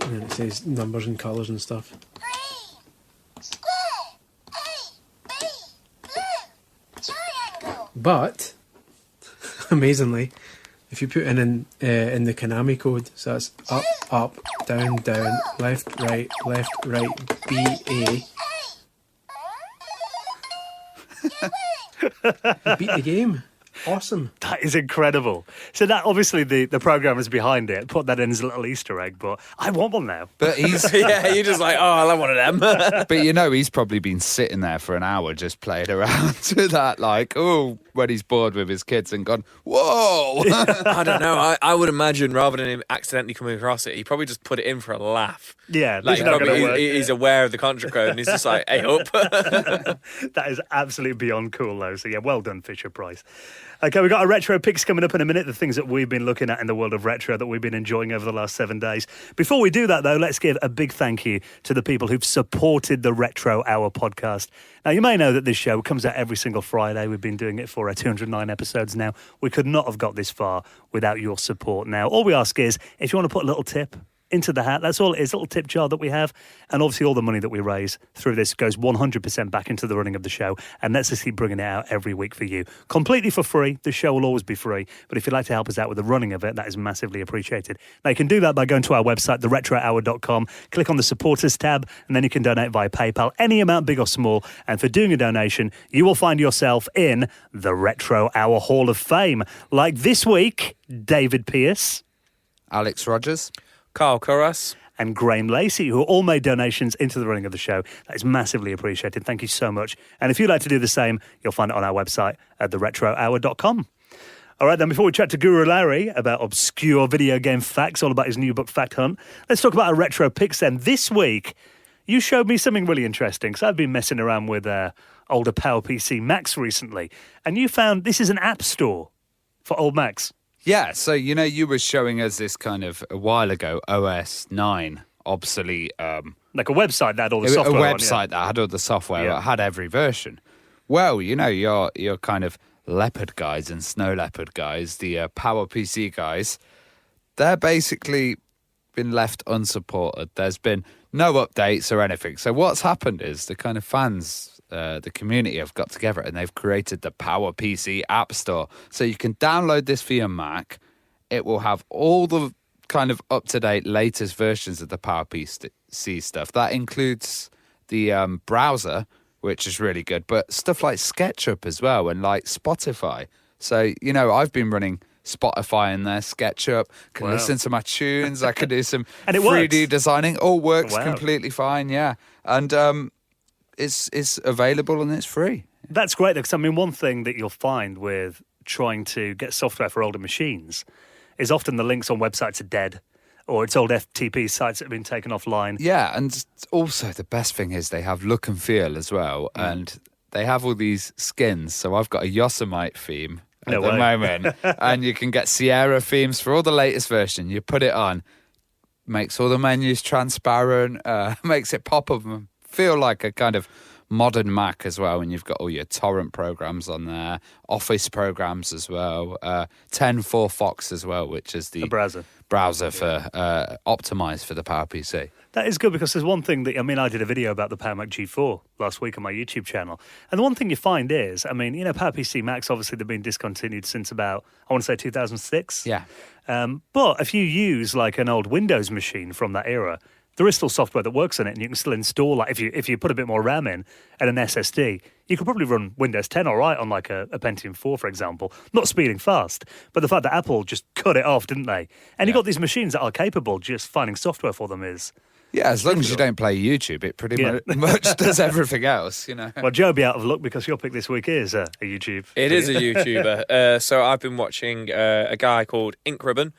And then it says numbers and colours and stuff. But, amazingly, if you put in the Konami code, so that's up, down, left, right, B, A. You beat the game. Awesome. That is incredible. So that, obviously, the programmers behind it put that in as a little Easter egg, but I want one now. But he's Yeah, you're just like, I love one of them. But he's probably been sitting there for an hour just playing around with that, when he's bored with his kids and gone, whoa! I don't know. I would imagine rather than him accidentally coming across it, he probably just put it in for a laugh. Yeah, Like it's not gonna work. he's aware of the Contra code and he's just like, hey, up. That is absolutely beyond cool, though. So, yeah, well done, Fisher-Price. Okay, we've got our retro picks coming up in a minute, the things that we've been looking at in the world of retro that we've been enjoying over the last 7 days. Before we do that, though, let's give a big thank you to the people who've supported the Retro Hour podcast. Now, you may know that this show comes out every single Friday. We've been doing it for 209 episodes now. We could not have got this far without your support. Now, all we ask is, if you want to put a little tip into the hat, that's all it is, a little tip jar that we have, and obviously all the money that we raise through this goes 100% back into the running of the show, and let's just keep bringing it out every week for you, completely for free. The show will always be free, but if you'd like to help us out with the running of it, that is massively appreciated. Now, you can do that by going to our website, theretrohour.com, click on the supporters tab, and then you can donate via PayPal, any amount, big or small, and for doing a donation, you will find yourself in the Retro Hour Hall of Fame. Like this week, David Pierce, Alex Rogers, Carl Curras, and Graham Lacey, who all made donations into the running of the show. That is massively appreciated. Thank you so much. And if you'd like to do the same, you'll find it on our website at theretrohour.com. All right, then, before we chat to Guru Larry about obscure video game facts, all about his new book, Fact Hunt, let's talk about our retro picks then. This week, you showed me something really interesting, because I've been messing around with older PowerPC Macs recently, and you found this is an app store for old Macs. Yeah, so, you were showing us this kind of a while ago, OS 9, obsolete. Like a website that had all the software A website that had all the software, that had every version. Well, your kind of leopard guys and snow leopard guys, the PowerPC guys, they're basically been left unsupported. There's been no updates or anything. So what's happened is the kind of fans... the community have got together and they've created the PowerPC App Store. So you can download this for your Mac. It will have all the kind of up-to-date latest versions of the PowerPC stuff. That includes the browser, which is really good, but stuff like SketchUp as well and like Spotify. So, I've been running Spotify in there, SketchUp, can listen to my tunes, I can do some and it 3D works. designing. All works completely fine, yeah. And it's available and it's free. That's great, though, because, one thing that you'll find with trying to get software for older machines is often the links on websites are dead, or it's old FTP sites that have been taken offline. Yeah, and also the best thing is they have look and feel as well, and they have all these skins. So I've got a Yosemite theme at the moment, and you can get Sierra themes for all the latest version. You put it on, makes all the menus transparent, makes it pop up and feel like a kind of modern Mac as well, and you've got all your torrent programs on there, Office programs as well, 10.4 Fox as well, which is the browser for optimized for the PowerPC. That is good, because there's one thing that, I did a video about the Power Mac G4 last week on my YouTube channel, and the one thing you find is, PowerPC Macs, obviously they've been discontinued since about, I want to say 2006. Yeah. But if you use like an old Windows machine from that era, there is still software that works on it, and you can still install, like, if you put a bit more RAM in and an SSD, you could probably run Windows 10 all right on like a Pentium 4, for example. Not speeding fast, but the fact that Apple just cut it off, didn't they? And you've got these machines that are capable, just finding software for them is... Yeah, as long as you don't play YouTube, it pretty much does everything else, Well, Joe will be out of luck, because your pick this week is a YouTube. It is a YouTuber. So I've been watching a guy called Ink Ribbon,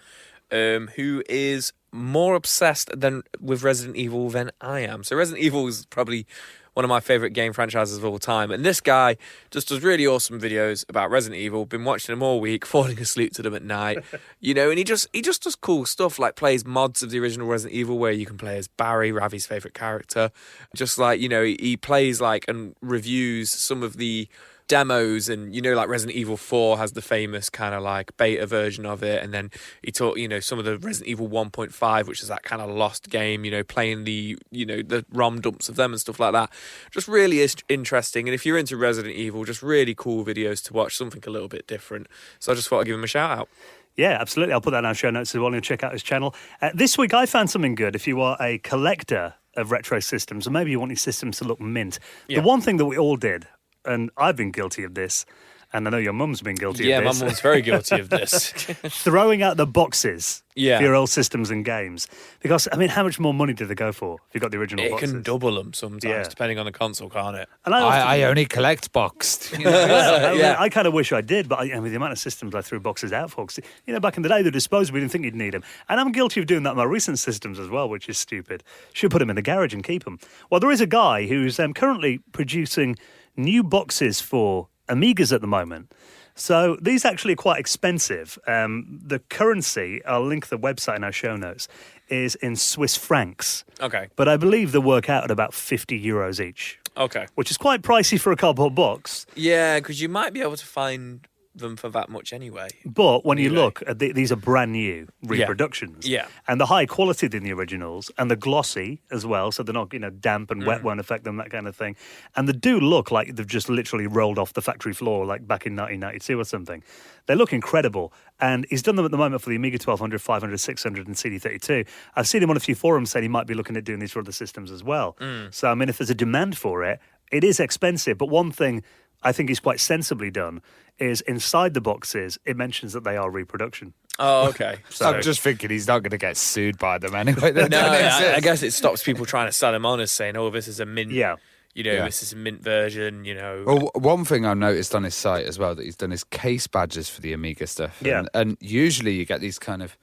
who is more obsessed with Resident Evil than I am. So Resident Evil is probably one of my favourite game franchises of all time. And this guy just does really awesome videos about Resident Evil. Been watching them all week, falling asleep to them at night. And he just does cool stuff, like plays mods of the original Resident Evil where you can play as Barry, Ravi's favourite character. Just like, he plays like and reviews some of the demos, and like Resident Evil 4 has the famous kind of like beta version of it, and then he taught some of the Resident Evil 1.5, which is that kind of lost game, playing the the ROM dumps of them and stuff like that. Just really is interesting, and if you're into Resident Evil, just really cool videos to watch, something a little bit different. So I just thought I'd give him a shout out. Yeah, absolutely. I'll put that in our show notes as well, and check out his channel. This week I found something good if you are a collector of retro systems, or maybe you want your systems to look mint. The one thing that we all did, and I've been guilty of this, and I know your mum's been guilty of this. Yeah, my mum's very guilty of this. Throwing out the boxes for your old systems and games. Because, how much more money do they go for if you've got the original boxes? It can double them sometimes, depending on the console, can't it? And I only collect boxed. I kind of wish I did, but with the amount of systems I threw boxes out for, cause, back in the day, they're disposable, we didn't think you'd need them. And I'm guilty of doing that in my recent systems as well, which is stupid. Should put them in the garage and keep them. Well, there is a guy who's currently producing new boxes for Amigas at the moment. So these actually are quite expensive. The currency, I'll link the website in our show notes, is in Swiss francs. Okay. But I believe they work out at about 50 euros each. Okay. Which is quite pricey for a cardboard box. Yeah, because you might be able to find them for that much anyway. But when you look at these are brand new reproductions. Yeah. And the high quality than the originals, and the glossy as well, so they're not damp and wet won't affect them, that kind of thing. And they do look like they've just literally rolled off the factory floor, like back in 1992 or something. They look incredible, and he's done them at the moment for the Amiga 1200, 500, 600 and CD32. I've seen him on a few forums saying he might be looking at doing these for other systems as well. So if there's a demand for it, it is expensive, but one thing I think is quite sensibly done is inside the boxes, it mentions that they are reproduction. Oh, okay. So, I'm just thinking he's not going to get sued by them anyway. No, I guess it stops people trying to sell him on as saying, "Oh, this is a mint." yeah. This is a mint version. Well, one thing I've noticed on his site as well that he's done is case badges for the Amiga stuff. Yeah. And usually you get these kind of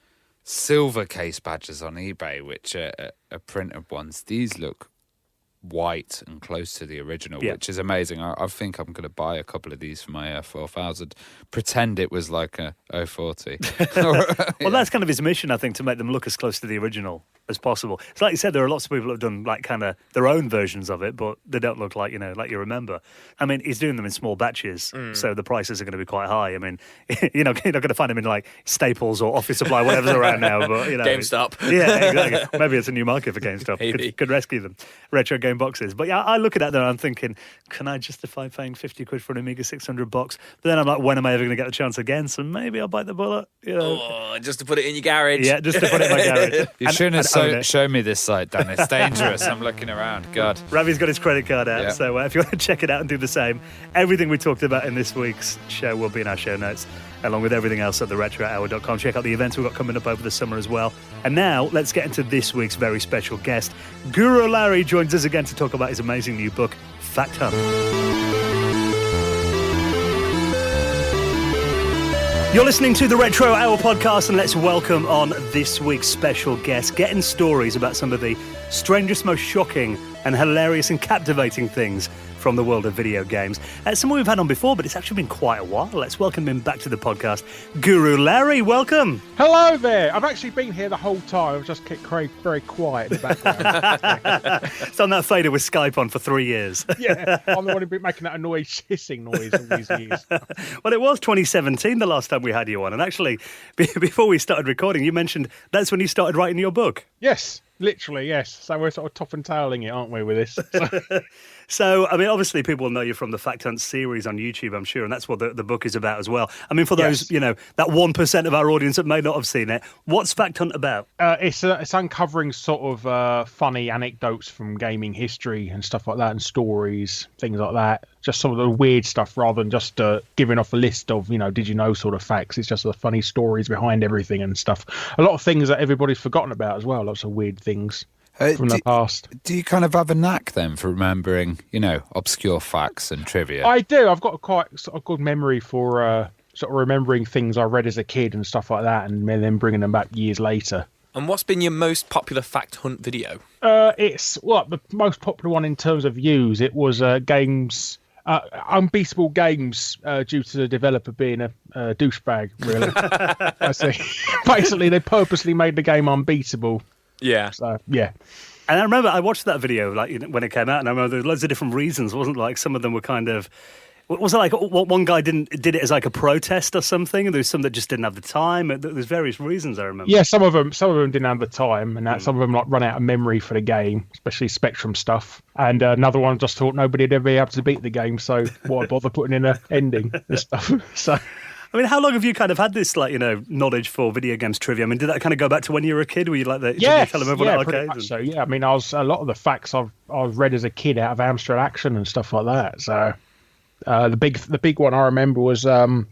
silver case badges on eBay, which are printed ones. These look white and close to the original, which is amazing. I think I'm going to buy a couple of these for my 4000. Pretend it was like a 040. Well, that's kind of his mission, I think, to make them look as close to the original as possible. It's like you said, there are lots of people that have done like kind of their own versions of it, but they don't look like, like you remember. I mean, he's doing them in small batches, so the prices are going to be quite high. I mean, you're not going to find them in like Staples or Office Supply, whatever's around now, but GameStop. Yeah, exactly. Maybe it's a new market for GameStop. Maybe. Could rescue them. Retro game boxes. But yeah, I look at that and I'm thinking, can I justify paying 50 quid for an Amiga 600 box? But then I'm like, when am I ever going to get the chance again? So maybe I'll bite the bullet. Oh, just to put it in your garage. Yeah, just to put it in my garage. You shouldn't have shown me this site, Dan. It's dangerous. I'm looking around. God. Ravi's got his credit card out, so if you want to check it out and do the same, everything we talked about in this week's show will be in our show notes, along with everything else at theretrohour.com. Check out the events we've got coming up over the summer as well. And now, let's get into this week's very special guest. Guru Larry joins us again to talk about his amazing new book, Fact Hunt. You're listening to the Retro Hour podcast, and let's welcome on this week's special guest, getting stories about some of the strangest, most shocking and hilarious and captivating things from the world of video games. Someone we've had on before, but it's actually been quite a while. Let's welcome him back to the podcast. Guru Larry, welcome. Hello there. I've actually been here the whole time. I've just kept Craig very quiet in the background. It's on that fader with Skype on for 3 years. Yeah, I'm the one who's been making that hissing noise all these years. Well, it was 2017 the last time we had you on. And actually, before we started recording, you mentioned that's when you started writing your book. Yes, literally, yes. So we're sort of top and tailing it, aren't we, with this? So, I mean, obviously people know you from the Fact Hunt series on YouTube, I'm sure, and that's what the book is about as well. I mean, for those, that 1% of our audience that may not have seen it, what's Fact Hunt about? It's uncovering sort of funny anecdotes from gaming history and stuff like that, and stories, things like that. Just sort of the weird stuff rather than just giving off a list of, did you know sort of facts. It's just the funny stories behind everything and stuff. A lot of things that everybody's forgotten about as well, lots of weird things. From the past. Do you kind of have a knack then for remembering, obscure facts and trivia? I do. I've got a quite sort of good memory for sort of remembering things I read as a kid and stuff like that, and then bringing them back years later. And what's been your most popular Fact Hunt video? It's the most popular one in terms of views. It was games. Unbeatable games due to the developer being a douchebag, really. I see. Basically, they purposely made the game unbeatable. Yeah. So, yeah. And I remember I watched that video when it came out, and I remember there were loads of different reasons, wasn't it? Like some of them were kind of... Was it like one guy did it as like a protest or something, and there was some that just didn't have the time? There's various reasons, I remember. Yeah, some of them didn't have the time, and some of them run out of memory for the game, especially Spectrum stuff. And another one just thought nobody'd ever be able to beat the game, so why bother putting in an ending and stuff? So... I mean, how long have you kind of had this, knowledge for video games trivia? I mean, did that kind of go back to when you were a kid? Were you like that? Yeah, pretty much so. Yeah, I mean, a lot of the facts I've read as a kid out of Amstrad Action and stuff like that. So the big one I remember was, do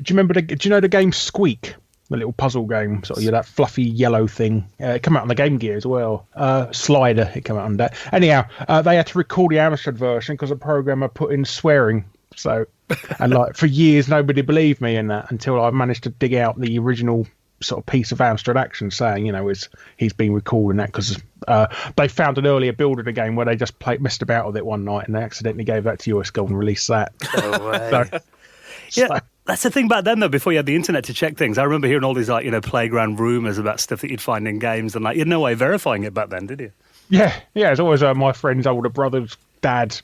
you know the game Squeak? The little puzzle game, sort of that fluffy yellow thing. It came out on the Game Gear as well. Slider, it came out on that. Anyhow, they had to record the Amstrad version because the programmer put in swearing. So, and for years nobody believed me in that until I managed to dig out the original sort of piece of Amstrad Action saying, he's been recording that because they found an earlier build of the game where they just messed about with it one night and they accidentally gave that to US Gold and released that. No way. Yeah. That's the thing back then, though, before you had the internet to check things. I remember hearing all these, playground rumours about stuff that you'd find in games, and, you had no way of verifying it back then, did you? Yeah, it's always my friend's older brother's dad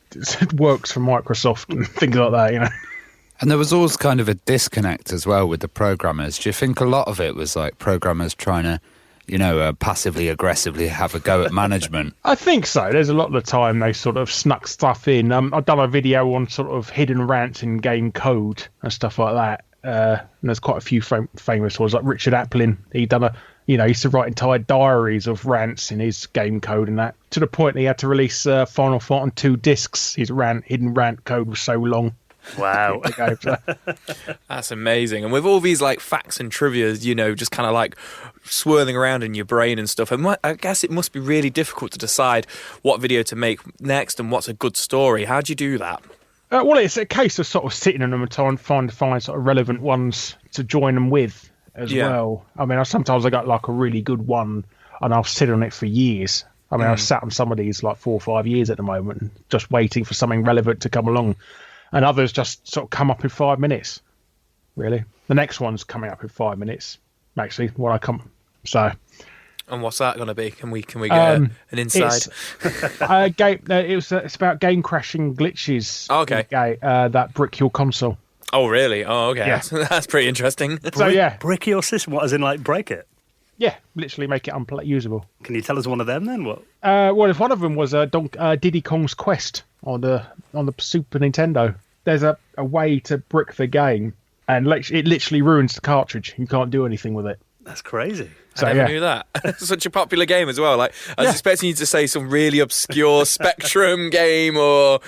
works for Microsoft and things like that, And there was always kind of a disconnect as well with the programmers. Do you think a lot of it was like programmers trying to, passively aggressively have a go at management? I think so. There's a lot of the time they sort of snuck stuff in. I've done a video on sort of hidden rants in game code and stuff like that. And there's quite a few famous ones, like Richard Applin. He used to write entire diaries of rants in his game code and that, to the point he had to release Final Fight on 2 discs. His hidden rant code was so long. Wow. The game, so. That's amazing. And with all these like facts and trivia, just kind of like swirling around in your brain and stuff, I guess it must be really difficult to decide what video to make next and what's a good story. How do you do that? Well, it's a case of sort of sitting on them and trying to find sort of relevant ones to join them with as well. I mean, sometimes I got like a really good one and I'll sit on it for years. I mean, I've sat on some of these like 4 or 5 years at the moment, just waiting for something relevant to come along. And others just sort of come up in 5 minutes, really. The next one's coming up in 5 minutes, actually, when I come. So. And what's that going to be? Can we get an insight? It's about game crashing glitches. Okay. That brick your console. Oh, really? Oh, okay. Yeah. That's pretty interesting. So, yeah. Brick your system? What, as in like break it? Yeah, literally make it unusable. Can you tell us one of them then? What? Well, if one of them was Diddy Kong's Quest on the Super Nintendo. There's a way to brick the game, and it literally ruins the cartridge. You can't do anything with it. That's crazy. So, I never knew that. Such a popular game as well. Like I was expecting you to say some really obscure Spectrum game or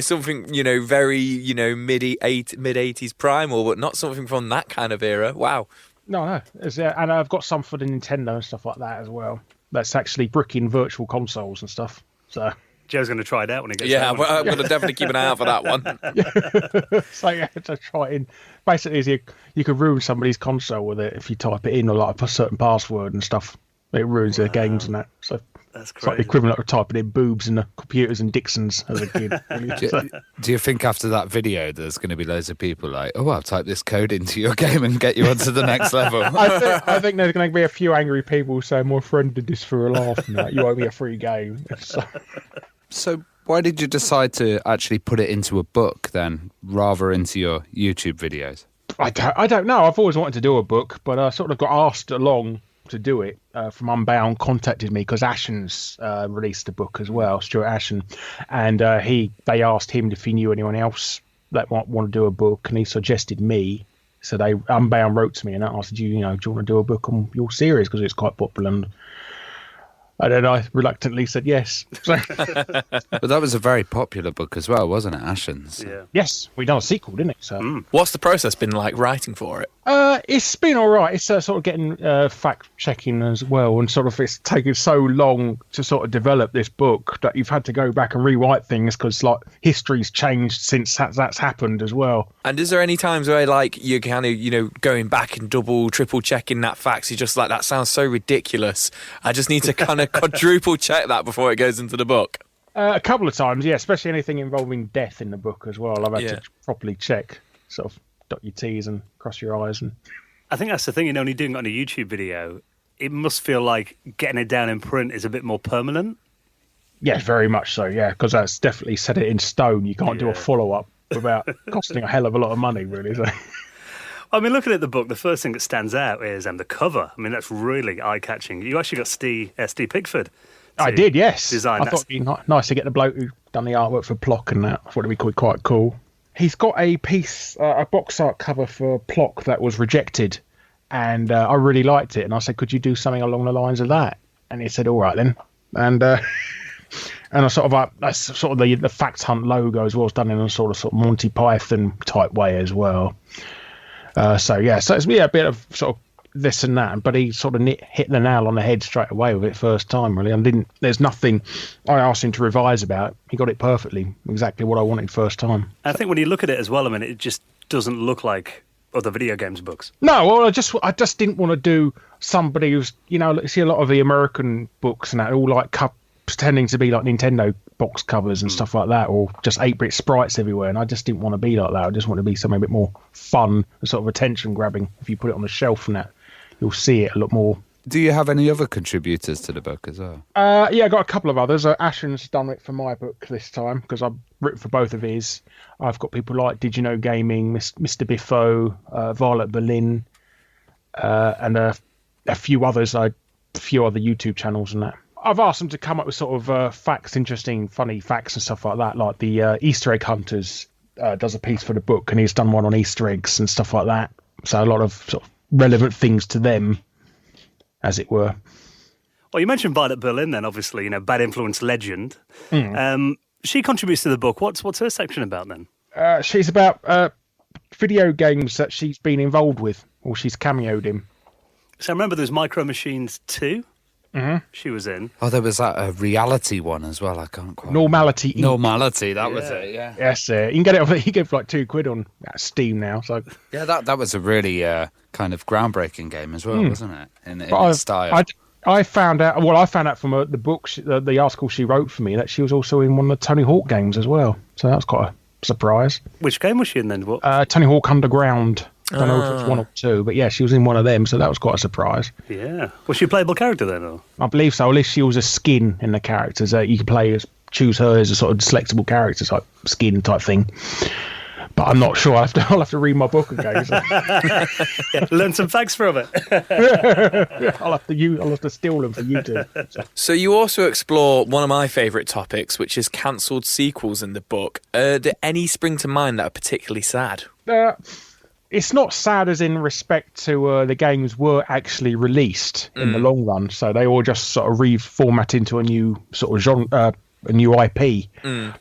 something very mid 80s primal, but not something from that kind of era. Wow. No. And I've got some for the Nintendo and stuff like that as well. That's actually bricking virtual consoles and stuff. So Joe's going to try it out when he gets home. Yeah, I'm going to definitely keep an eye out for that one. So yeah, to try it in. Basically, you could ruin somebody's console with it if you type it in or like a certain password and stuff. It ruins their games and that. So that's crazy. It's like the equivalent of typing in boobs in the computers and Dixons as a kid. Really. Do you think after that video there's going to be loads of people like, oh, I'll type this code into your game and get you onto the next level? I think there's going to be a few angry people saying, my friend did this for a laugh and that. You owe me a free game. So why did you decide to actually put it into a book then, rather into your YouTube videos? I don't know. I've always wanted to do a book, but I sort of got asked along to do it. From Unbound contacted me because Ashen's released a book as well, Stuart Ashen, and they asked him if he knew anyone else that want to do a book, and he suggested me. So Unbound wrote to me and asked, do you want to do a book on your series because it's quite popular? And then I reluctantly said yes. But that was a very popular book as well, wasn't it, Ashen's? Yeah. Yes, we done a sequel, didn't it? So. What's the process been like writing for it? It's been all right. It's sort of getting fact-checking as well, and sort of it's taken so long to sort of develop this book that you've had to go back and rewrite things because like history's changed since that's happened as well. And is there any times where like you're kind of going back and double, triple checking that facts? You're just like, that sounds so ridiculous. I just need to kind of quadruple check that before it goes into the book. A couple of times, yeah, especially anything involving death in the book as well. I've had to properly check, sort of dot your T's and cross your I's. And I think that's the thing, only doing it on a YouTube video, it must feel like getting it down in print is a bit more permanent. Yeah, very much so, yeah, because that's definitely set it in stone. You can't do a follow-up without costing a hell of a lot of money, really. So. I mean, looking at the book, the first thing that stands out is the cover. I mean, that's really eye-catching. You actually got Steve Pickford. I did, yes. Design. I thought it'd be nice to get the bloke who done the artwork for Plock and that. I thought it'd be quite cool. He's got a piece, a box art cover for Plock that was rejected, and I really liked it. And I said, could you do something along the lines of that? And he said, all right then. And I sort of that's sort of the Fact Hunt logo as well. It's done in a sort of Monty Python type way as well. So it's a bit of sort of this and that, but he sort of hit the nail on the head straight away with it first time, really. And there's nothing I asked him to revise about. He got it perfectly, exactly what I wanted first time. I think when you look at it as well, it just doesn't look like other video games books. No, well, I just didn't want to do somebody who's, you see a lot of the American books and that, all like pretending to be like Nintendo box covers and stuff like that, or just 8-bit sprites everywhere, and I just didn't want to be like that. I just want to be something a bit more fun and sort of attention grabbing. If you put it on the shelf and that, you'll see it a lot more. Do you have any other contributors to the book as well? Yeah, I got a couple of others. Ashen's done it for my book this time because I've written for both of his. I've got people like Did You Know Gaming, Mr. Biffo, Violet Berlin, and a few others, a few other YouTube channels and that. I've asked them to come up with sort of facts, interesting, funny facts and stuff like that. Like the Easter Egg Hunters does a piece for the book, and he's done one on Easter eggs and stuff like that. So a lot of sort of relevant things to them, as it were. Well, you mentioned Violet Berlin then, obviously, Bad Influence legend. She contributes to the book. What's her section about then? She's about video games that she's been involved with, or she's cameoed in. So I remember there was Micro Machines 2. Mm-hmm. She was in. Oh, there was that reality one as well. I can't quite. Normality Inc. Normality, that was it. Yeah. Yes, you can get it. You can get it for like £2 on Steam now. So Yeah, that was a really kind of groundbreaking game as well, wasn't it? In its style. I found out. Well, I found out from the book, the article she wrote for me, that she was also in one of the Tony Hawk games as well. So that was quite a surprise. Which game was she in then? What? Tony Hawk Underground. I don't know if it's 1 or 2, but yeah, she was in one of them, so that was quite a surprise. Yeah. Was she a playable character then? Or? I believe so. At least she was a skin in the characters. You could choose her as a sort of selectable character type skin type thing. But I'm not sure. I'll have to read my book again. So. Learn some facts from it. I'll have to steal them for you two. So you also explore one of my favourite topics, which is cancelled sequels in the book. Do any spring to mind that are particularly sad? It's not sad as in respect to the games were actually released in the long run, so they all just sort of reformat into a new sort of genre, a new IP.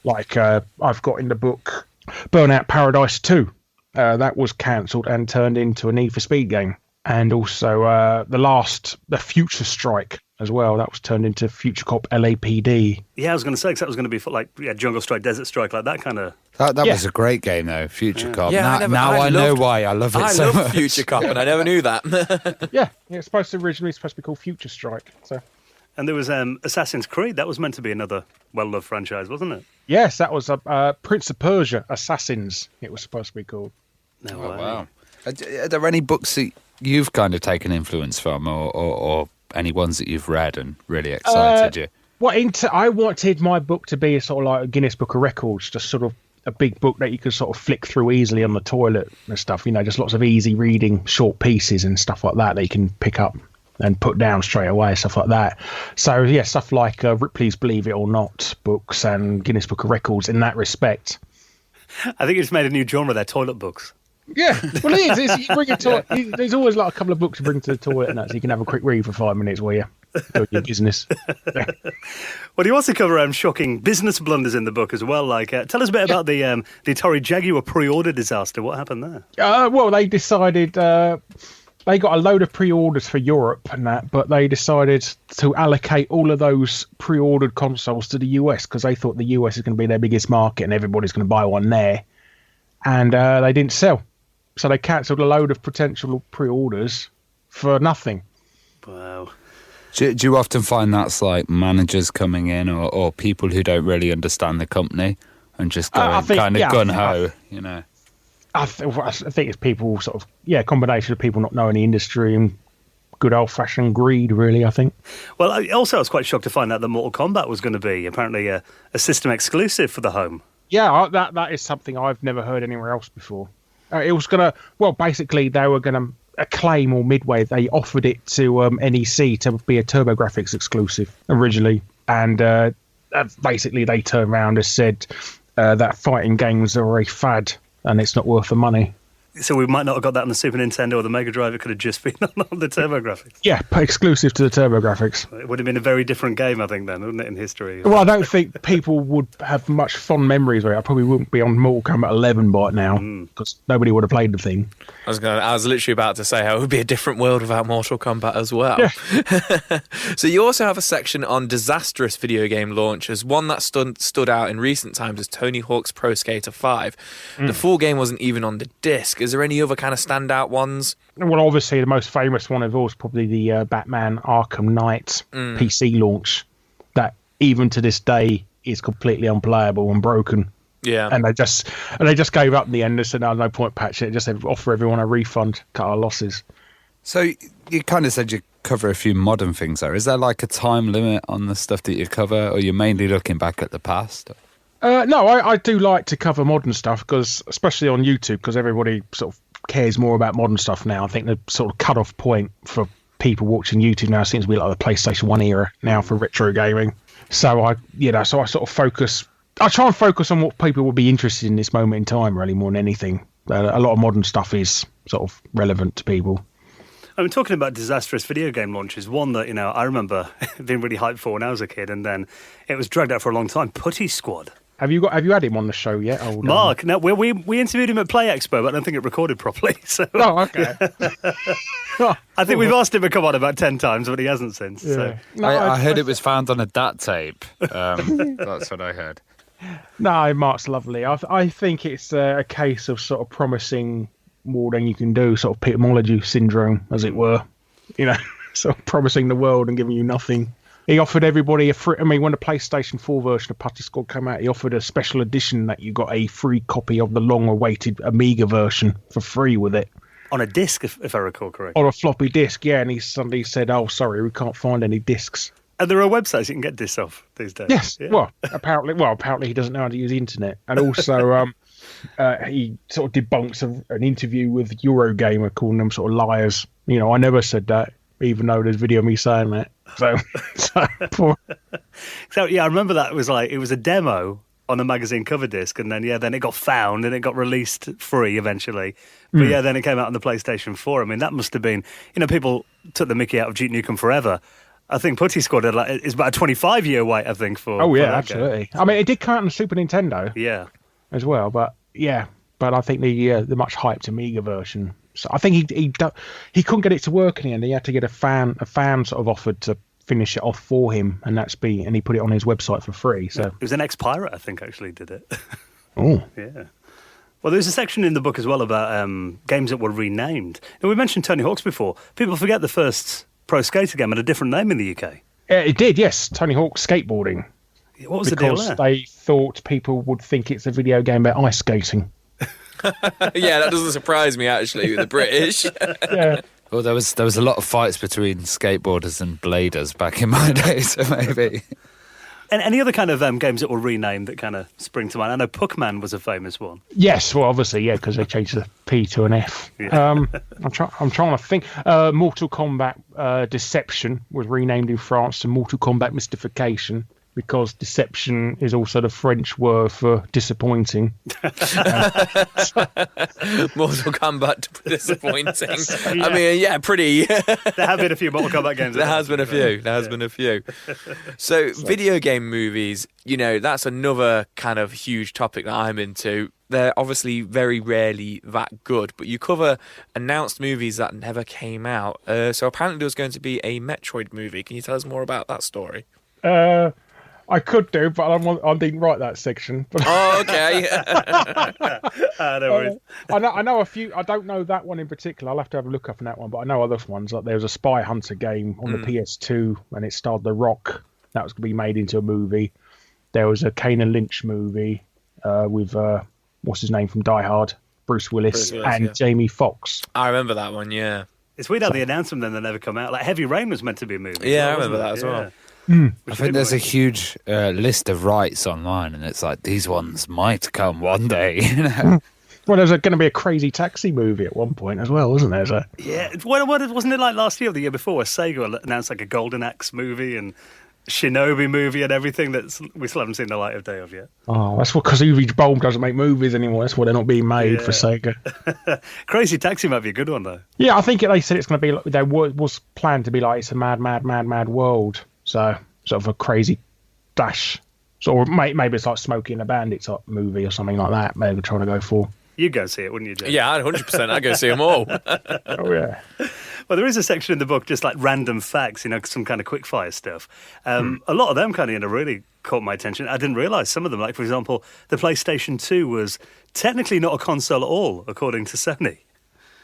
Like I've got in the book Burnout Paradise 2. That was cancelled and turned into a Need for Speed game. And also the Future Strike as well. That was turned into Future Cop LAPD. Yeah, I was going to say, because that was going to be for like Jungle Strike, Desert Strike, like that kind of... That was a great game, though, Future Cop. Yeah, I know why I love it so much. I love Future Cop, and I never knew that. Yeah, it's originally supposed to be called Future Strike. So. And there was Assassin's Creed. That was meant to be another well-loved franchise, wasn't it? Yes, that was Prince of Persia, Assassins, it was supposed to be called. No Oh, way. wow. Are there any books that you've kind of taken influence from, or any ones that you've read and really excited you? I wanted my book to be a sort of like a Guinness Book of Records, just sort of a big book that you could sort of flick through easily on the toilet and stuff, just lots of easy reading, short pieces and stuff like that you can pick up and put down straight away, stuff like that. So, yeah, stuff like Ripley's Believe It or Not books and Guinness Book of Records in that respect. I think it's made a new genre there, toilet books. Yeah, well, it is. You bring there's always like a couple of books to bring to the toilet and that, so you can have a quick read for 5 minutes while you're doing your business. Well, you also cover shocking business blunders in the book as well. Like, tell us a bit about the Atari Jaguar pre-order disaster. What happened there? Well, they decided they got a load of pre-orders for Europe and that, but they decided to allocate all of those pre-ordered consoles to the US because they thought the US is going to be their biggest market and everybody's going to buy one there. And they didn't sell. So they cancelled a load of potential pre-orders for nothing. Wow. Do you often find that's like managers coming in or people who don't really understand the company and just going gun-ho, I think it's people sort of, a combination of people not knowing the industry and good old-fashioned greed, really, I think. Well, I was quite shocked to find out that Mortal Kombat was going to be apparently a system exclusive for the home. Yeah, that is something I've never heard anywhere else before. It was going to, basically they were going to Acclaim or Midway, they offered it to NEC to be a TurboGrafx exclusive originally. And basically they turned around and said that fighting games are a fad and it's not worth the money. So we might not have got that on the Super Nintendo or the Mega Drive. It could have just been on the TurboGrafx. Yeah, exclusive to the TurboGrafx. It would have been a very different game, I think, then, wouldn't it, in history? Well, I don't think people would have much fond memories of it. I probably wouldn't be on Mortal Kombat 11 by now because nobody would have played the thing. I was literally about to say how it would be a different world without Mortal Kombat as well. Yeah. So you also have a section on disastrous video game launches. One that stood out in recent times is Tony Hawk's Pro Skater 5. The full game wasn't even on the disc. Is there any other kind of standout ones? Well, obviously the most famous one of all is probably the Batman Arkham Knight PC launch. That even to this day is completely unplayable and broken. Yeah, and they just gave up in the end. They said, no point patching it. Just offer everyone a refund, cut our losses. So you kind of said you cover a few modern things there. Is there like a time limit on the stuff that you cover, or you're mainly looking back at the past? No, I do like to cover modern stuff because, especially on YouTube, because everybody sort of cares more about modern stuff now. I think the sort of cut-off point for people watching YouTube now seems to be like the PlayStation 1 era now for retro gaming. So I sort of focus. I try and focus on what people would be interested in this moment in time, really, more than anything. A lot of modern stuff is sort of relevant to people. I mean, talking about disastrous video game launches, one that, I remember being really hyped for when I was a kid, and then it was dragged out for a long time, Putty Squad. Have you had him on the show yet? Mark, no, we interviewed him at Play Expo, but I don't think it recorded properly. So Oh, okay. I think we've asked him to come on about 10 times, but he hasn't since. Yeah. So. No, I heard it was found on a DAT tape. That's what I heard. No, Mark's lovely. I think it's a case of sort of promising more than you can do, sort of Petermology syndrome, as it were. You know, sort of promising the world and giving you nothing. He offered everybody a free... I mean, when the PlayStation 4 version of Putty Squad came out, he offered a special edition that you got a free copy of the long-awaited Amiga version for free with it. On a disc, if I recall correctly. On a floppy disk, yeah, and he suddenly said, oh, sorry, we can't find any discs. And there are websites you can get discs off these days. Yes, Yeah. well, apparently he doesn't know how to use the internet. And also, he sort of debunks an interview with Eurogamer calling them sort of liars. You know, I never said that, even though there's video of me saying that. So yeah, I remember that it was a demo on a magazine cover disc, and then it got found and it got released free eventually. But then it came out on the PlayStation 4. I mean, that must have been, people took the mickey out of Duke Nukem Forever. I think Putty Squad is about a 25-year wait, I think, for. Oh yeah, for that absolutely. game. I mean, it did come out on the Super Nintendo. Yeah. As well, but I think the much hyped Amiga version. So I think he couldn't get it to work in the end. He had to get a fan sort of offered to finish it off for him, and he put it on his website for free. So it was an ex-pirate, I think, actually did it. Oh yeah. Well, there's a section in the book as well about games that were renamed. Now, we mentioned Tony Hawk's before. People forget the first Pro Skater game had a different name in the UK. It did, yes. Tony Hawk Skateboarding. What was the deal there? Because they thought people would think it's a video game about ice skating. Yeah, that doesn't surprise me, actually, with the British. Yeah. Well, there was a lot of fights between skateboarders and bladers back in my day, so maybe. And any other kind of games that were renamed that kind of spring to mind? I know Puckman was a famous one. Yes, well, obviously, yeah, because they changed the P to an F. Yeah. I'm trying to think. Mortal Kombat Deception was renamed in France to Mortal Kombat Mystification, because deception is also the French word for disappointing. Mortal Kombat disappointing. Yeah. I mean, yeah, pretty. There have been a few Mortal Kombat games. There has been a few. So, video game movies, that's another kind of huge topic that I'm into. They're obviously very rarely that good, but you cover announced movies that never came out. So apparently there was going to be a Metroid movie. Can you tell us more about that story? I could do, but I didn't write that section. Oh, okay. No worries. I know a few. I don't know that one in particular. I'll have to have a look up on that one. But I know other ones. Like there was a Spy Hunter game on the PS2, and it starred The Rock. That was going to be made into a movie. There was a Kane and Lynch movie with what's his name from Die Hard, Bruce Willis and Jamie Foxx. I remember that one. Yeah. It's weird how they announced them, then they never come out. Like Heavy Rain was meant to be a movie. Yeah, I wasn't remember it? that as well. I think there's a huge list of rights online, and it's like, these ones might come one day. Well, there's going to be a Crazy Taxi movie at one point as well, wasn't there? So, Yeah, wasn't it like last year or the year before where Sega announced like a Golden Axe movie and Shinobi movie and everything that we still haven't seen the light of day of yet? oh, that's because Uwe Boll doesn't make movies anymore. That's why they're not being made for Sega. Crazy Taxi might be a good one, though. Yeah, I think they said it's going to be like, there was planned to be like, it's a mad world. So, sort of a crazy dash. Or maybe it's like Smokey and the Bandit type movie or something like that. Maybe they're trying to go for. You'd go see it, wouldn't you, Jay? Yeah, 100%. I'd go see them all. Oh, yeah. Well, there is a section in the book just like random facts, some kind of quickfire stuff. A lot of them kind of really caught my attention. I didn't realise some of them. Like, for example, the PlayStation 2 was technically not a console at all, according to Sony.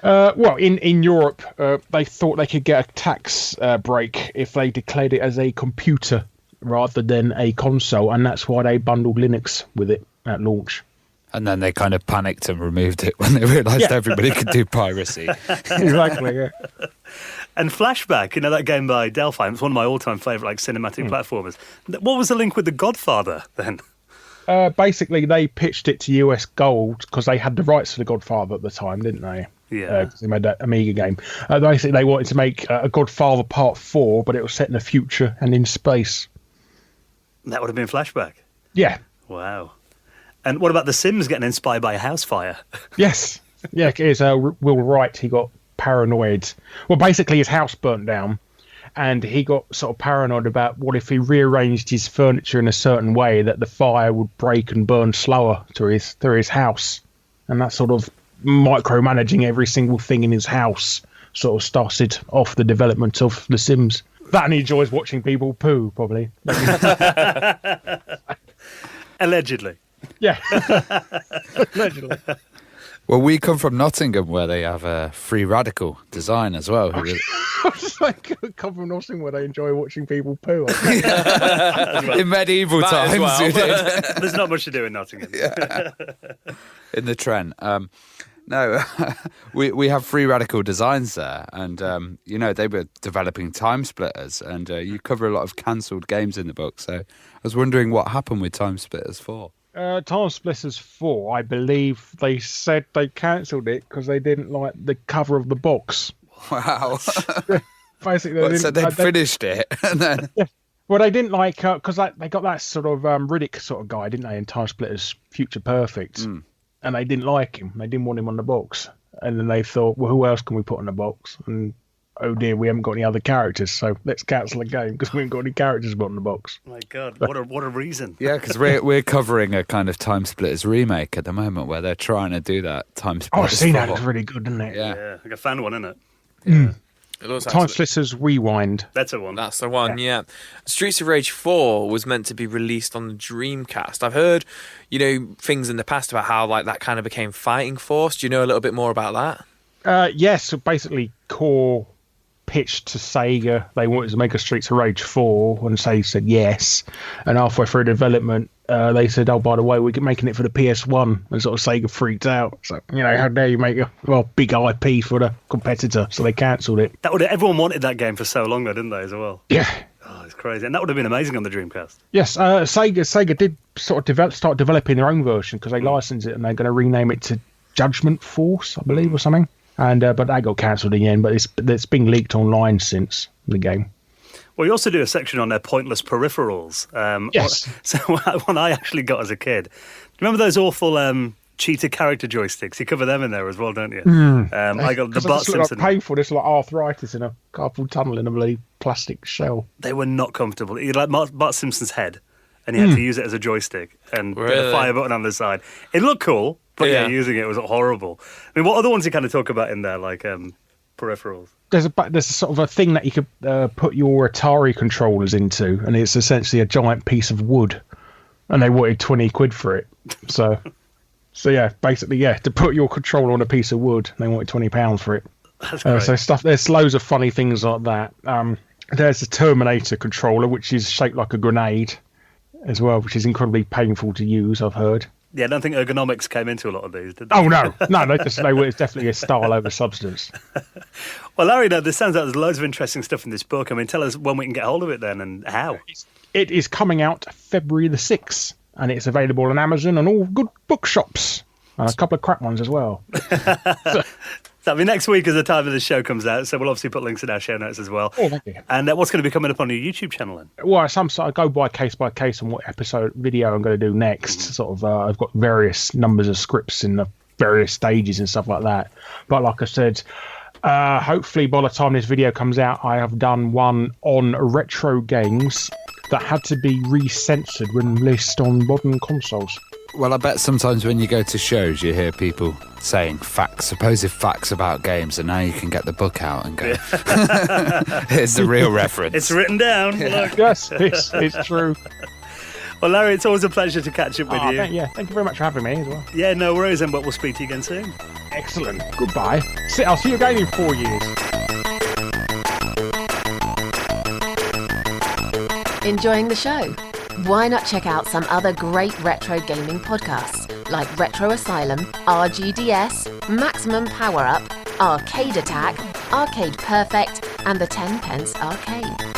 Well, in Europe, they thought they could get a tax break if they declared it as a computer rather than a console, and that's why they bundled Linux with it at launch. And then they kind of panicked and removed it when they realised everybody could do piracy. Exactly, yeah. And Flashback, that game by Delphi, it's one of my all-time favourite cinematic platformers. What was the link with The Godfather then? Basically, they pitched it to US Gold because they had the rights to The Godfather at the time, didn't they? Yeah. Because they made that Amiga game. Basically, they wanted to make a Godfather Part 4, but it was set in the future and in space. That would have been Flashback. Yeah. Wow. And what about The Sims getting inspired by a house fire? Yes. Yeah, it is. Will Wright, he got paranoid. Well, basically, his house burnt down, and he got sort of paranoid about what if he rearranged his furniture in a certain way that the fire would break and burn slower through his house, and that sort of micromanaging every single thing in his house sort of started off the development of The Sims. That, and he enjoys watching people poo, probably. Allegedly. Yeah. Allegedly. Well, we come from Nottingham, where they have a free radical design as well. I was like, come from Nottingham where they enjoy watching people poo. In medieval That as times, well. we did. There's not much to do in Nottingham. In the Trent. No, we have free radical designs there, and they were developing Time Splitters, and you cover a lot of cancelled games in the book. So I was wondering what happened with Time Splitters 4. Time Splitters 4, I believe they said they cancelled it because they didn't like the cover of the box. Wow. Basically, They'd finished it, and then well, they didn't like because they got that sort of Riddick sort of guy, didn't they? In Time Splitters Future Perfect. And they didn't like him. They didn't want him on the box. And then they thought, well, who else can we put on the box? And oh dear, we haven't got any other characters, so let's cancel the game because we haven't got any characters put on the box. My God, what a reason! Yeah, because we're covering a kind of Time Splitters remake at the moment where they're trying to do that Time Splitters. Oh, I've seen that. 4. It's really good, isn't it? Yeah. Like a fan one, isn't it? It looks Time absolutely- Splitters Rewind. That's a one. That's the one, yeah. Streets of Rage 4 was meant to be released on the Dreamcast. I've heard, things in the past about how like that kind of became Fighting Force. Do you know a little bit more about that? Yes, so basically Core pitched to Sega. They wanted to make a Streets of Rage 4, and Sega said yes. And halfway through development, they said, oh, by the way, we're making it for the PS1. And sort of Sega freaked out. So, how dare you make a big IP for the competitor? So they cancelled it. Everyone wanted that game for so long, though, didn't they, as well? Yeah. Oh, it's crazy. And that would have been amazing on the Dreamcast. Yes, Sega did sort of start developing their own version because they licensed it and they're going to rename it to Judgment Force, I believe, or something. And but that got cancelled in the end. But it's been leaked online since the game. Well, you also do a section on their pointless peripherals. Yes. So one I actually got as a kid. Do you remember those awful cheetah character joysticks? You cover them in there as well, don't you? I got the Bart Simpson. Like painful. It's like arthritis in a carpal tunnel in a bloody plastic shell. They were not comfortable. You like Bart Simpson's head, and you had to use it as a joystick and put a Really? fire button on the side. It looked cool, but Yeah. using it was horrible. I mean, what other ones you kind of talk about in there, like peripherals? There's a sort of a thing that you could put your Atari controllers into, and it's essentially a giant piece of wood, and they wanted 20 quid for it. So yeah, basically, to put your controller on a piece of wood, they wanted £20 for it. That's great. So stuff. There's loads of funny things like that. There's the Terminator controller, which is shaped like a grenade, as well, which is incredibly painful to use. I've heard. Yeah, I don't think ergonomics came into a lot of these, did they? Oh no, it's definitely a style over substance. Well, Larry, this sounds like there's loads of interesting stuff in this book. I mean, tell us when we can get hold of it then and how. It is coming out February the 6th, and it's available on Amazon and all good bookshops, and a couple of crap ones as well. That'll be next week as the time of the show comes out, so we'll obviously put links in our show notes as well. Oh, thank you. And what's going to be coming up on your YouTube channel then? Well, I go by case on what episode video I'm going to do next. Sort of, I've got various numbers of scripts in the various stages and stuff like that. But like I said, hopefully by the time this video comes out, I have done one on retro games that had to be recensored when released on modern consoles. Well, I bet sometimes when you go to shows, you hear people saying supposed facts about games, and now you can get the book out and go, here's the real reference. It's written down. Look. Yes, it's true. Well, Larry, it's always a pleasure to catch up with you. Thank you very much for having me as well. Yeah, no worries, and we'll speak to you again soon. Excellent. Goodbye. I'll see you again in 4 years. Enjoying the show? Why not check out some other great retro gaming podcasts like Retro Asylum, RGDS, Maximum Power Up, Arcade Attack, Arcade Perfect, and the 10 Pence Arcade.